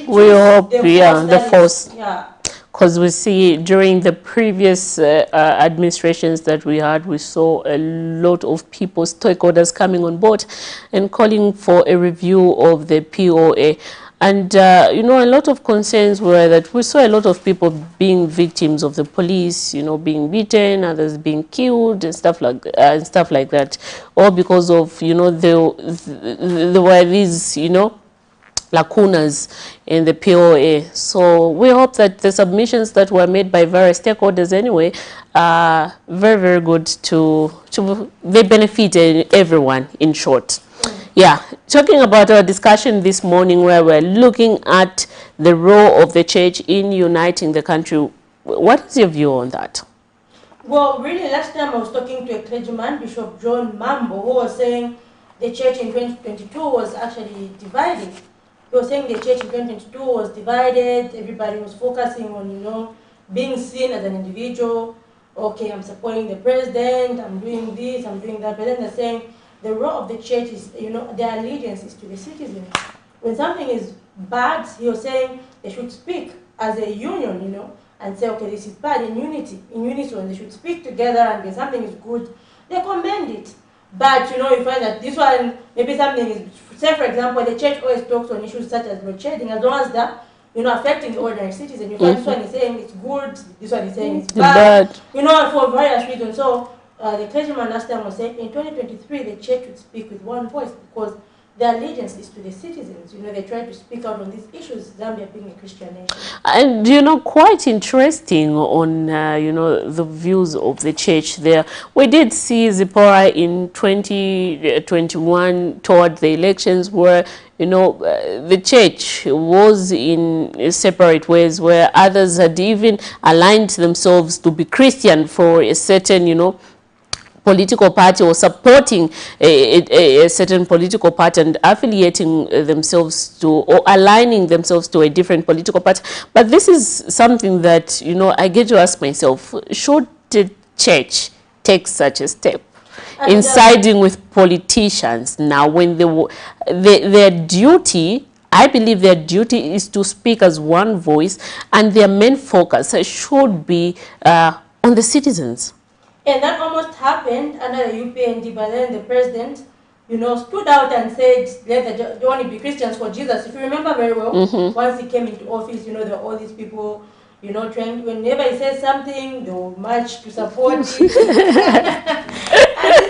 we hope, the force. Yeah. Because we see during the previous administrations that we had, we saw a lot of people, stakeholders coming on board and calling for a review of the POA. And, you know, a lot of concerns were that we saw a lot of people being victims of the police, you know, being beaten, others being killed and stuff like that. All because of, you know, there were these, you know, lacunas in the POA. So we hope that the submissions that were made by various stakeholders anyway are very, very good they benefit everyone, in short. Yeah, talking about our discussion this morning where we're looking at the role of the church in uniting the country. What is your view on that? Well, really, last time I was talking to a clergyman, Bishop John Mambo, who was saying the church in 2022 was actually divided. He was saying the church in 2022 was divided, everybody was focusing on, being seen as an individual. Okay, I'm supporting the president, I'm doing this, I'm doing that. But then they're saying the role of the church is, their allegiance is to the citizens. When something is bad, he was saying they should speak as a union, and say, okay, this is bad, in unison, they should speak together, and when something is good, they commend it. But, you find that this one, maybe something is, say for example, the church always talks on issues such as load shedding, as long as that, affecting the ordinary citizen. You find this one is saying it's good, this one is saying it's bad, for various reasons. So, the clergyman last time was saying, in 2023, the church would speak with one voice, because their allegiance is to the citizens. They try to speak out on these issues, Zambia being a Christian nation. And, quite interesting on, the views of the church there. We did see Zipporah in 2021 toward the elections where, the church was in separate ways, where others had even aligned themselves to be Christian for a certain, political party, or supporting a certain political party and affiliating themselves to, or aligning themselves to a different political party. But this is something that, I get to ask myself, should the church take such a step in siding with politicians now, when their duty, I believe their duty is to speak as one voice, and their main focus should be on the citizens? And that almost happened under the UPND, but then the president, stood out and said, they want to be Christians for Jesus. If you remember very well, once he came into office, there were all these people, trying to, whenever he says something, they will march to support it. And he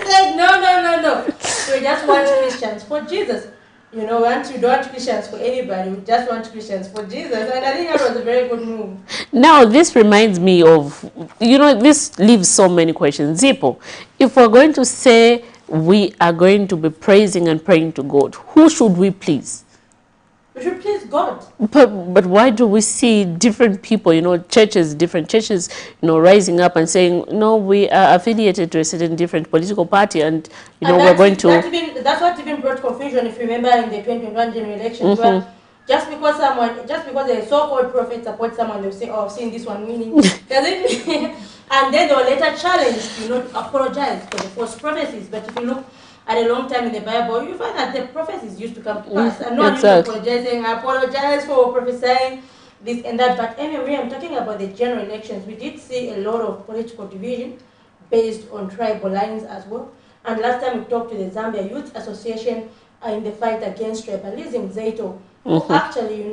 said, no. We just want Christians for Jesus. We don't want Christians for anybody. We just want Christians for Jesus. And I think that was a very good move. Now, this reminds me of, this leaves so many questions. Zippo, if we're going to say we are going to be praising and praying to God, who should we please? We should please God. But why do we see different people, different churches, rising up and saying, no, we are affiliated to a certain different political party, and, we're going to... That's what even brought confusion, if you remember, in the 2021 general elections, where just because a so-called prophet supports someone, they'll say, oh, I've seen this one winning. And then they were later challenged, to apologize for the false prophecies. But if you look at a long time in the Bible, you find that the prophecies used to come to pass. And no one used to apologize, saying, I apologize for prophesying this and that. But anyway, I'm talking about the general elections. We did see a lot of political division based on tribal lines as well. And last time we talked to the Zambia Youth Association in the fight against tribalism, ZATO, who actually,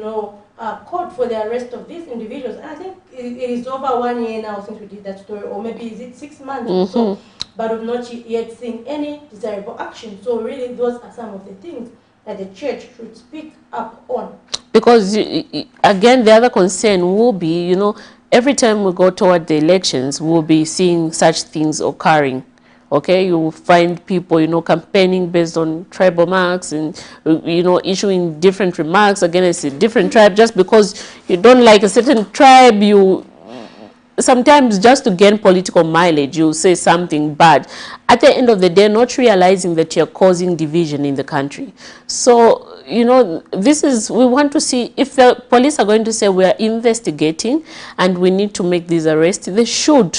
called for the arrest of these individuals. And I think it is over 1 year now since we did that story, or maybe is it 6 months or so, but we've not yet seen any desirable action. So really, those are some of the things that the church should speak up on. Because, again, the other concern will be, every time we go toward the elections, we'll be seeing such things occurring. Okay, you will find people, campaigning based on tribal marks and, issuing different remarks against a different tribe just because you don't like a certain tribe. You sometimes, just to gain political mileage, you say something bad. At the end of the day, not realizing that you're causing division in the country. So, this is, we want to see if the police are going to say we are investigating and we need to make these arrests, they should,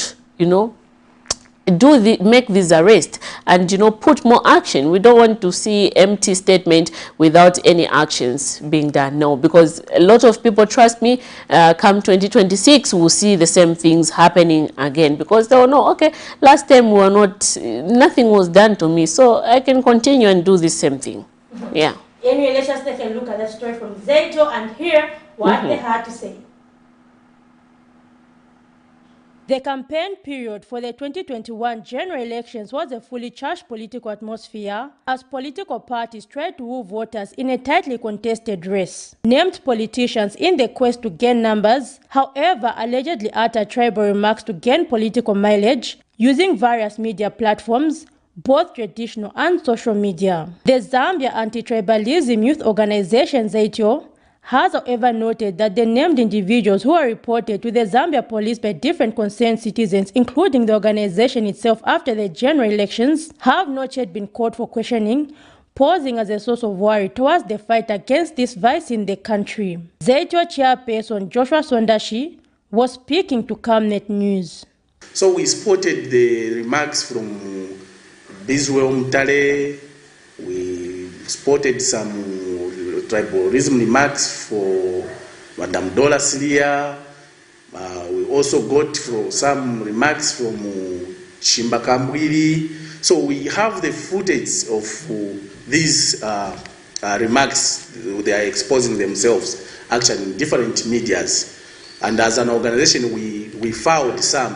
make this arrest and put more action. We don't want to see empty statement without any actions being done. No, because a lot of people, trust me, come 2026 we'll see the same things happening again, because they will know, okay, last time we were not, nothing was done to me, so I can continue and do the same thing. Yeah. Anyway, let's just take a look at that story from ZATO and hear what they had to say. The campaign period for the 2021 general elections was a fully charged political atmosphere as political parties tried to woo voters in a tightly contested race. Named politicians in the quest to gain numbers, however, allegedly uttered tribal remarks to gain political mileage using various media platforms, both traditional and social media. The Zambia Anti-Tribalism Youth Organization, ZAITO, has however noted that the named individuals who are reported to the Zambia police by different concerned citizens, including the organization itself after the general elections, have not yet been called for questioning, posing as a source of worry towards the fight against this vice in the country. ZAITO chairperson Joshua Sondashi was speaking to Camnet News. So we spotted the remarks from Biswell Mtale, we spotted some tribalism remarks for Madame Dola Silia. We also got some remarks from Shimba Kambwili. So we have the footage of these remarks. They are exposing themselves actually in different medias. And as an organization, we filed some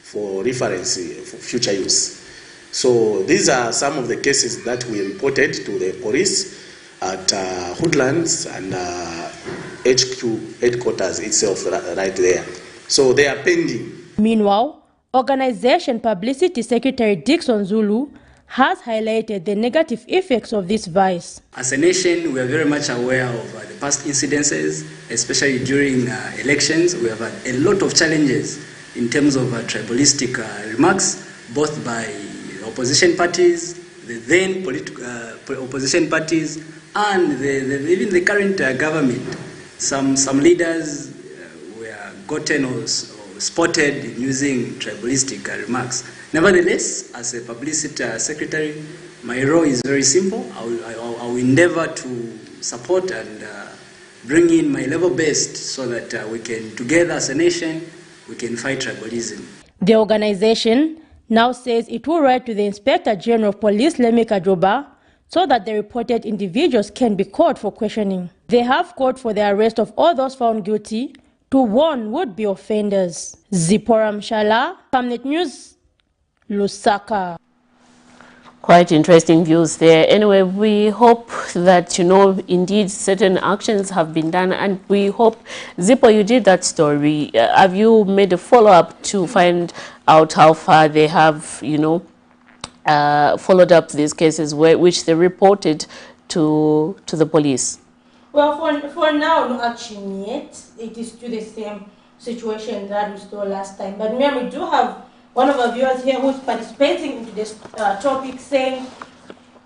for reference for future use. So these are some of the cases that we reported to the police at Hoodlands and HQ headquarters itself right there. So they are pending. Meanwhile, organization publicity secretary Dixon Zulu has highlighted the negative effects of this vice. As a nation, we are very much aware of the past incidences, especially during elections. We have had a lot of challenges in terms of tribalistic remarks, both by opposition parties, the then opposition parties, and even the current government. Some leaders were gotten or spotted in using tribalistic remarks. Nevertheless, as a publicity secretary, my role is very simple. I will endeavor to support and bring in my level best so that we can, together as a nation, we can fight tribalism. The organization now says it will write to the Inspector General of Police, Lemi Kajoba, so that the reported individuals can be called for questioning. They have called for the arrest of all those found guilty to warn would-be offenders. Zipporah Mshala, Camnet News, Lusaka. Quite interesting views there. Anyway, we hope that, indeed certain actions have been done, and we hope, Zippo, you did that story. Have you made a follow-up to find out how far they have, followed up these cases which they reported to the police? Well, for now, no action yet. It is still the same situation that we saw last time. But we do have one of our viewers here who's participating into this topic, saying,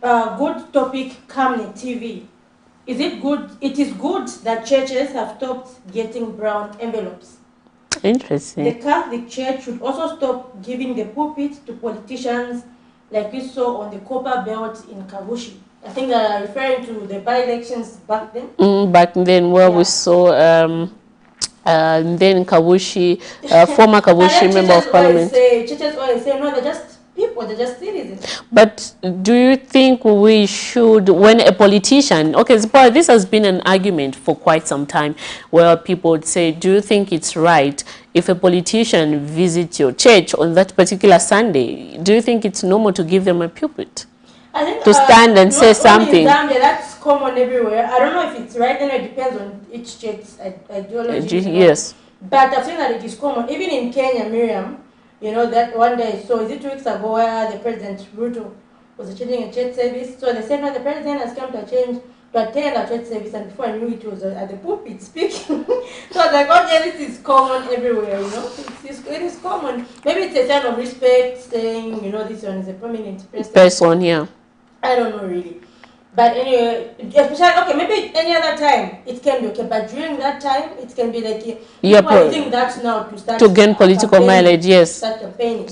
good topic, Camnet TV. Is it good? It is good that churches have stopped getting brown envelopes. Interesting. The Catholic Church should also stop giving the pulpit to politicians like we saw on the Copper Belt in Kavushi. I think they are referring to the by-elections back then. Back then, where we saw then Kavushi, former Kavushi member of parliament. Churches always say, no, they're just people, they're just citizens. But do you think we should, when a politician, okay, this has been an argument for quite some time, where people would say, do you think it's right if a politician visits your church on that particular Sunday? Do you think it's normal to give them a pulpit? I think, to stand and say something? In Zambia, that's common everywhere. I don't know if it's right, and it depends on each church's ideology. Yes. But I've seen that it is common. Even in Kenya, Miriam, that one day, so is it 2 weeks ago, where the President Ruto was attending a church service? So they said, no, the President has come to attend a church service, and before I knew it was at the pulpit speaking. So I was like, okay, this is common everywhere, It is common. Maybe it's a sign of respect, saying, this one is a prominent person, yeah. I don't know really. But anyway, especially, okay, maybe any other time it can be okay, but during that time it can be like, people are using that now to start to gain political mileage, yes. Start campaigning.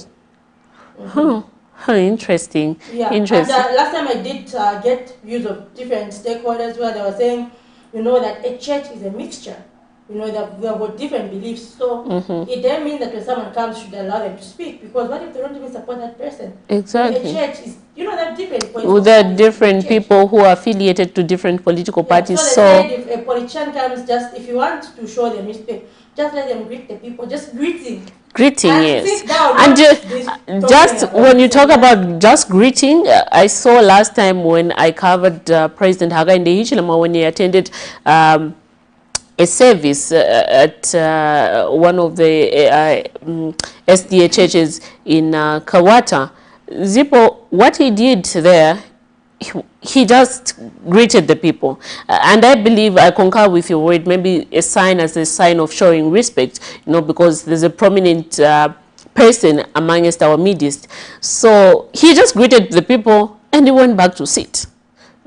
Interesting. Yeah. Interesting. And last time I did get views of different stakeholders where they were saying, that a church is a mixture. That we have got different beliefs. So it doesn't mean that when someone comes, should allow them to speak. Because what if they don't even support that person? Exactly. A church is, there are different points. There are different people who are affiliated to different political parties. So if a politician comes, if you want to show them respect, just let them greet the people, just greeting. Greeting, And yes. sit down, And just when you talk about just greeting, I saw last time when I covered President Hakainde Hichilema when he attended a service at one of the SDA churches in Kawata. Zippo, what he did there, he just greeted the people. And I believe, I concur with your word, maybe a sign as a sign of showing respect, you know, because there's a prominent person amongst our midst. So he just greeted the people and he went back to sit.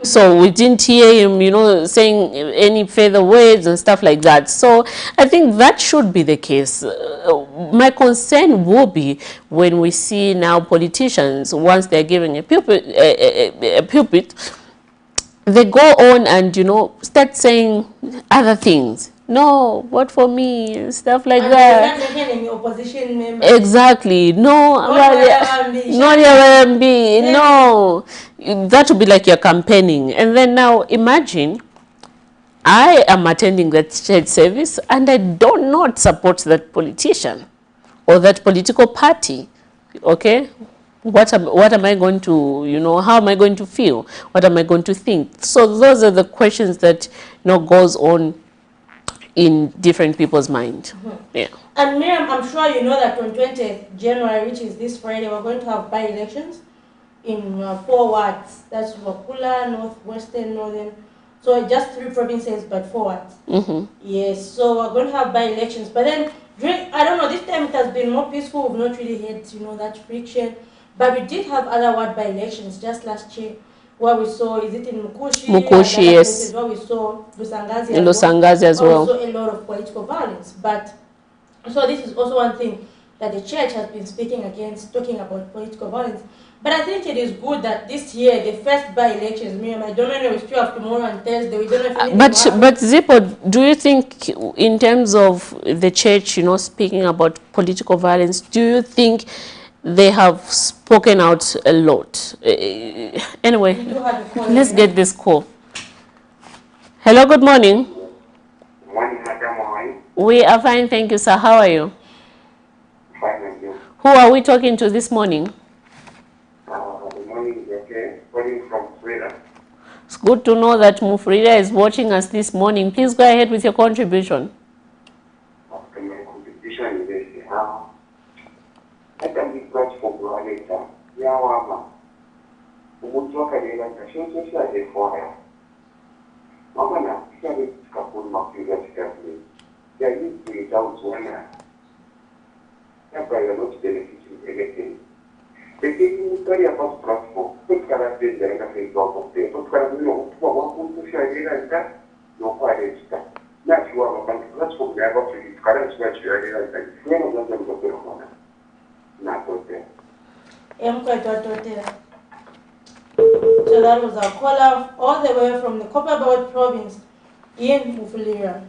So we didn't hear him, you know, saying any further words and stuff like that. So I think that should be the case. My concern will be when we see now politicians, once they're giving a pulpit, they go on and, you know, start saying other things. No, vote for me, and stuff like that. Opposition members. Exactly. No, no. That would be like you're campaigning. And then now imagine I am attending that church service and I do not support that politician or that political party. Okay? What am I going to, you know, how am I going to feel? What am I going to think? So those are the questions that, you know, goes on in different people's mind. Yeah. And Miriam, I'm sure you know that on 20th January, which is this Friday, we're going to have by-elections in 4 wards. That's Wakula, Northwestern, Northern. So just 3 provinces, but 4 wards. Yes, so we're going to have by-elections. But then, I don't know, this time it has been more peaceful. We've not really had, you know, that friction. But we did have other ward by-elections just last year, where we saw, is it in Mukushi? Mukushi, yes. Where we saw Lusangazi as well. Also a lot of political violence. But, so this is also one thing that the church has been speaking against, talking about political violence. But I think it is good that this year, the first by-elections, Miriam, I don't know if we still have tomorrow and Thursday, we don't know if but Zippo, do you think in terms of the church, you know, speaking about political violence, do you think they have spoken out a lot? Anyway, let's get this call. Hello, good morning. We are fine, thank you, sir. How are you? Fine, thank you. Who are we talking to this morning? Good morning, okay. Calling from Sweden. It's good to know that Mufrida is watching us this morning. Please go ahead with your contribution. Okay, my contribution is this. I can be platform for later. Yeah, Mama. We will talk again. I should just like it for her. Mama, now, if I need to couple my fingers carefully, they are used to it out one. That's why you're not benefiting anything. They give you very about platform. Put characters that are going to go up there. Put characters, no, one to share it and that, no, quite a step. That's what I'm platform. They are going to be current scratch. You are like, you're not going to go there. So that was our caller all the way from the Copperbelt province in Mufulira.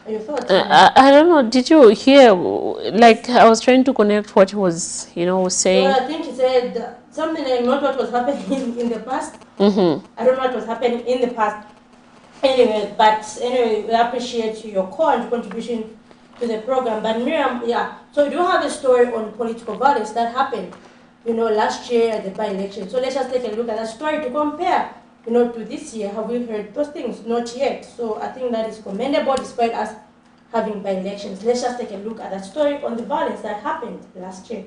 Your thoughts? I don't know. Did you hear? Like I was trying to connect what he was, you know, saying. Well, I think he said something like not what was happening in the past. I don't know what was happening in the past. Anyway, we appreciate your call and contribution to the program. But Miriam, yeah, so we do have a story on political violence that happened, you know, last year at the by-election. So let's just take a look at that story to compare, you know, to this year. Have we heard those things? Not yet. So I think that is commendable despite us having by-elections. Let's just take a look at that story on the violence that happened last year.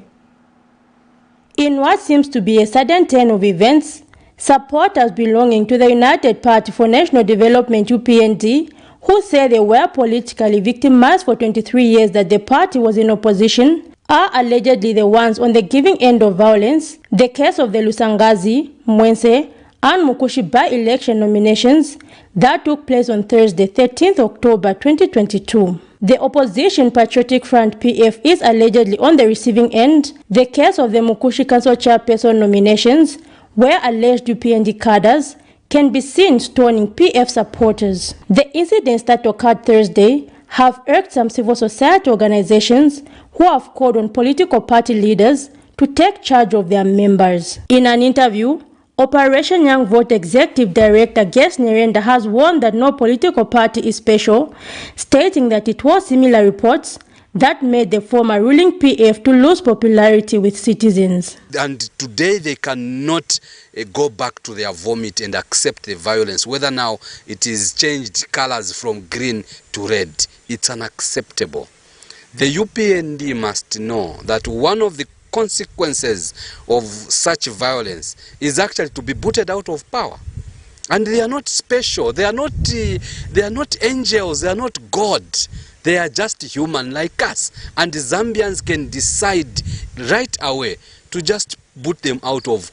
In what seems to be a sudden turn of events, supporters belonging to the United Party for National Development, UPND, who say they were politically victimized for 23 years that the party was in opposition, are allegedly the ones on the giving end of violence. The case of the Lusangazi, Mwense, and Mukushi by-election nominations that took place on Thursday, 13th October 2022. The opposition Patriotic Front PF is allegedly on the receiving end. The case of the Mukushi Council Chairperson nominations, where alleged UPND cadres can be seen stoning PF supporters. The incidents that occurred Thursday have irked some civil society organizations who have called on political party leaders to take charge of their members. In an interview, Operation Young Vote Executive Director Ges Nerenda has warned that no political party is special, stating that it was similar reports that made the former ruling PF to lose popularity with citizens. And today they cannot go back to their vomit and accept the violence, whether now it is changed colors from green to red. It's unacceptable. The UPND must know that one of the consequences of such violence is actually to be booted out of power. And they are not special, they are not angels, they are not God. They are just human like us. And the Zambians can decide right away to just boot them out of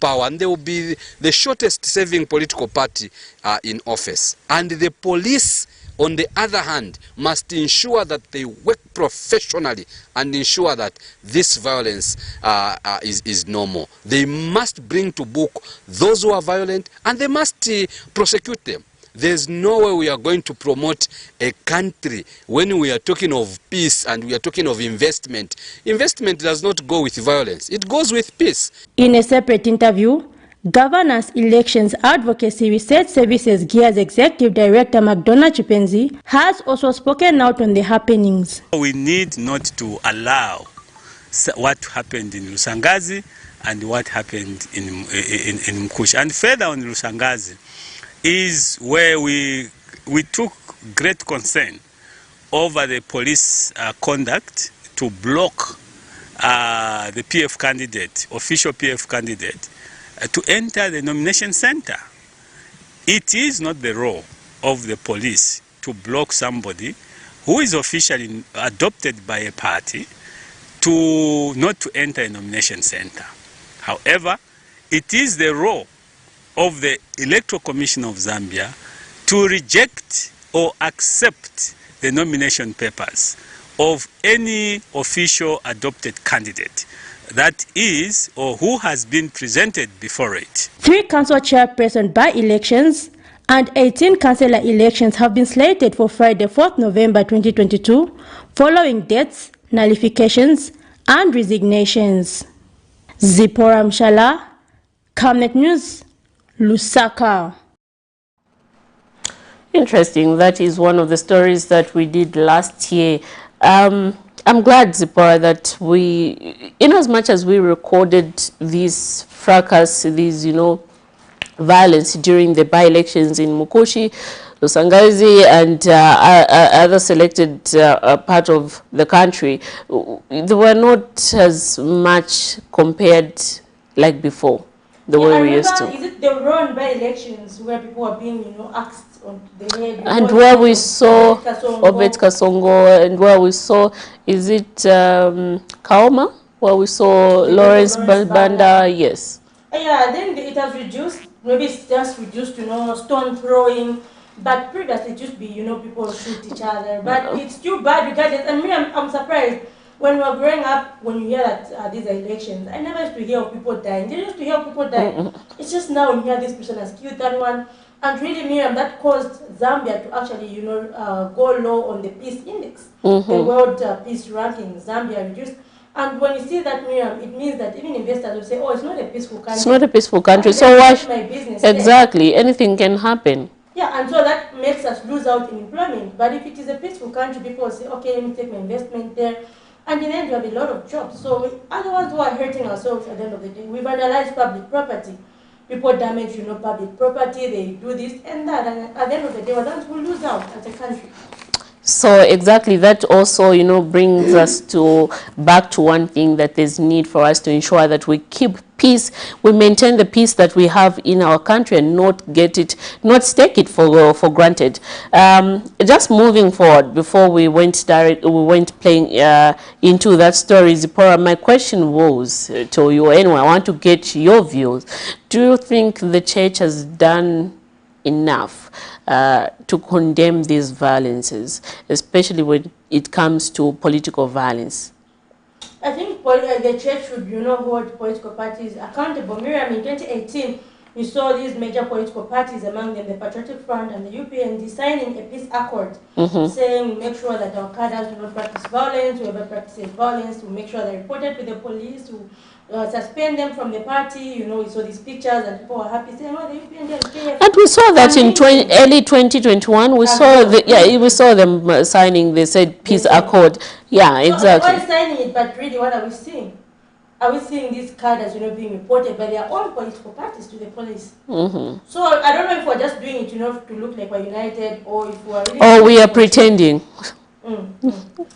power. And they will be the shortest serving political party in office. And the police, on the other hand, must ensure that they work professionally and ensure that this violence is normal. They must bring to book those who are violent and they must prosecute them. There's no way we are going to promote a country when we are talking of peace and we are talking of investment. Investment does not go with violence. It goes with peace. In a separate interview, Governance Elections Advocacy Research Services GEAR's Executive Director McDonald Chipenzi has also spoken out on the happenings. We need not to allow what happened in Lusangazi and what happened in Mkushi. And further on Lusangazi is where we took great concern over the police conduct to block the PF candidate, official PF candidate, to enter the nomination center. It is not the role of the police to block somebody who is officially adopted by a party to not to enter a nomination center. However, it is the role of the Electoral Commission of Zambia to reject or accept the nomination papers of any official adopted candidate that is or who has been presented before it. 3 council chairperson by-elections and 18 councillor elections have been slated for Friday, 4th November 2022, following deaths, nullifications and resignations. Zipporah Mshala, Camnet News, Lusaka. Interesting. That is one of the stories that we did last year. I'm glad, Zipporah, that we, in as much as we recorded this fracas, these, violence during the by-elections in Mukoshi, Lusangazi, and other selected part of the country, they were not as much compared like before, the way we used to. Is it the run by-elections where people are being, asked on the head? And where we saw Obet Kasongo, and where we saw, is it Kaoma, where we saw Lawrence Banda, yes. Yeah, then it has reduced, maybe it's just reduced to, stone throwing, but previously it used to be, people shoot each other, but it's still bad regardless. And me, I'm surprised. When we were growing up, when you hear that these are elections, I never used to hear of people dying. They used to hear of people dying. It's just now you hear this person has killed that one. And really, Miriam, that caused Zambia to actually, go low on the peace index. The world peace ranking, Zambia reduced. And when you see that, Miriam, it means that even investors will say, oh, it's not a peaceful country. It's not a peaceful country. So what? Exactly. Anything can happen. Yeah, and so that makes us lose out in employment. But if it is a peaceful country, people will say, okay, let me take my investment there. And in the end, you have a lot of jobs. So we are the ones who are hurting ourselves at the end of the day. We vandalize public property. People damage, public property. They do this and that. And at the end of the day, we're the ones who lose out as a country. So exactly, that also, brings us back to one thing, that there's need for us to ensure that we keep peace, we maintain the peace that we have in our country and not take it for granted. Just moving forward, before we went playing into that story, Zipporah, my question was to you anyway. I want to get your views. Do you think the church has done enough to condemn these violences, especially when it comes to political violence? I think the church should, hold political parties accountable. Miriam, in 2018, we saw these major political parties, among them the Patriotic Front and the UPND, signing a peace accord, saying we make sure that our cadres do not practice violence, whoever practices violence, we make sure they're reported to the police, suspend them from the party. You know, we saw these pictures and people were happy saying, "Oh, the UPND and PF." And we saw that in early 2021. We saw we saw them signing. They said peace accord. Yeah, exactly. So they're signing it, but really, what are we seeing? Are we seeing these cadres, being reported by their own political parties to the police? So I don't know if we're just doing it, to look like we're united, or if we're really. Or we are pretending. So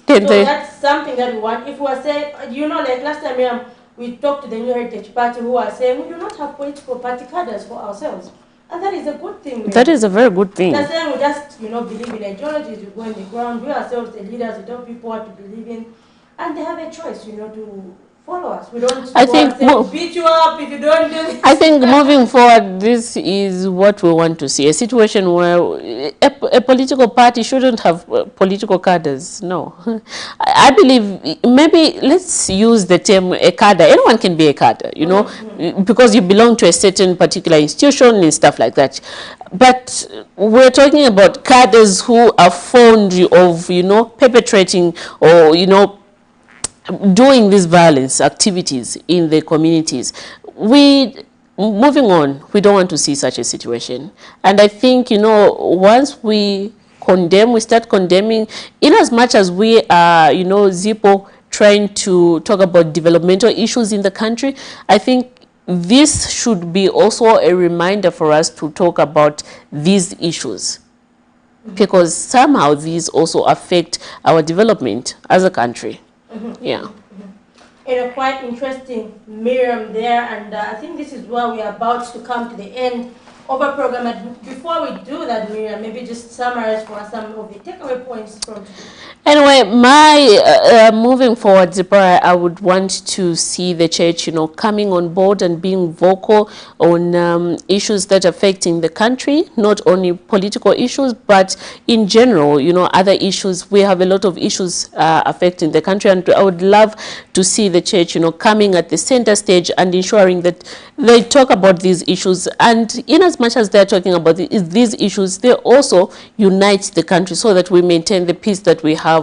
that's something that we want. If we are saying, like last time, we talked to the New Heritage Party, who are saying we do not have political party cadres for ourselves. And that is a good thing. Really. That is a very good thing. They're saying we just, believe in ideologies, we go in the ground, we ourselves, the leaders, we tell people what to believe in. And they have a choice, to follow us. We don't we'll beat you up if you don't do this. I think moving forward, this is what we want to see. A situation where a political party shouldn't have political cadres. No. I believe maybe let's use the term a cadre. Anyone can be a cadre, because you belong to a certain particular institution and stuff like that. But we're talking about cadres who are fond of, perpetrating or, doing these violence activities in the communities. Moving on, we don't want to see such a situation. And I think, once we start condemning, in as much as we are, Zippo trying to talk about developmental issues in the country, I think this should be also a reminder for us to talk about these issues. Because somehow these also affect our development as a country. Yeah. Quite interesting, Miriam, there, and I think this is where we are about to come to the end of our program. And before we do that, Miriam, maybe just summarize for us some of the takeaway points from today. Anyway, my moving forward, Zipporah, I would want to see the church, coming on board and being vocal on issues that are affecting the country, not only political issues, but in general, other issues. We have a lot of issues affecting the country, and I would love to see the church, coming at the center stage and ensuring that they talk about these issues. And in as much as they're talking about these issues, they also unite the country so that we maintain the peace that we have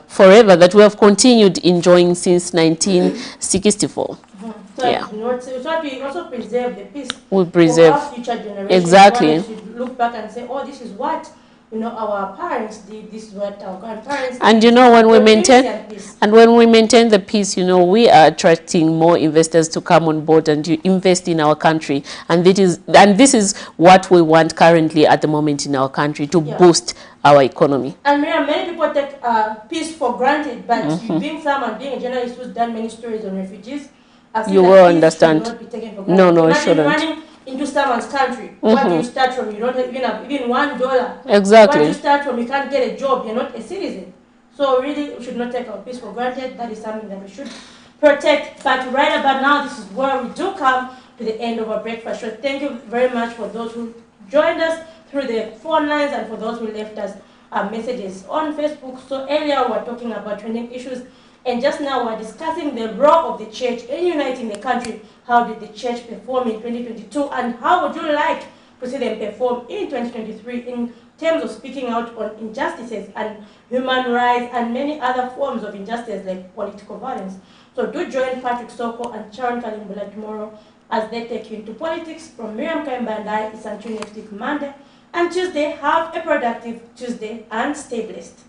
forever, that we have continued enjoying since 1964. So yeah. We also preserve the peace we preserve. For our future generations. Exactly. We should look back and say, oh, this is what our parents did, this is what our grandparents did. And when we maintain the peace, we are attracting more investors to come on board and to invest in our country. And this is what we want currently at the moment in our country, to boost our economy. And many people take peace for granted, but being a journalist who's done many stories on refugees, you will understand. Should not be taken for granted. No, it shouldn't. Running into someone's country, where do you start from? You don't even have even $1. Exactly. Where do you start from? You can't get a job. You're not a citizen. So really, we should not take our peace for granted. That is something that we should protect. But right about now, this is where we do come to the end of our breakfast show. Thank you very much for those who joined us through the phone lines and for those who left us messages on Facebook. So earlier we were talking about trending issues, and just now we're discussing the role of the church in uniting the country. How did the church perform in 2022, and how would you like to see them perform in 2023 in terms of speaking out on injustices and human rights and many other forms of injustice like political violence? So do join Patrick Soko and Sharon Kalimbula tomorrow as they take you into politics. From Miriam Kaimba and I, it's until next week, Monday and Tuesday. Have a productive Tuesday and stay blessed.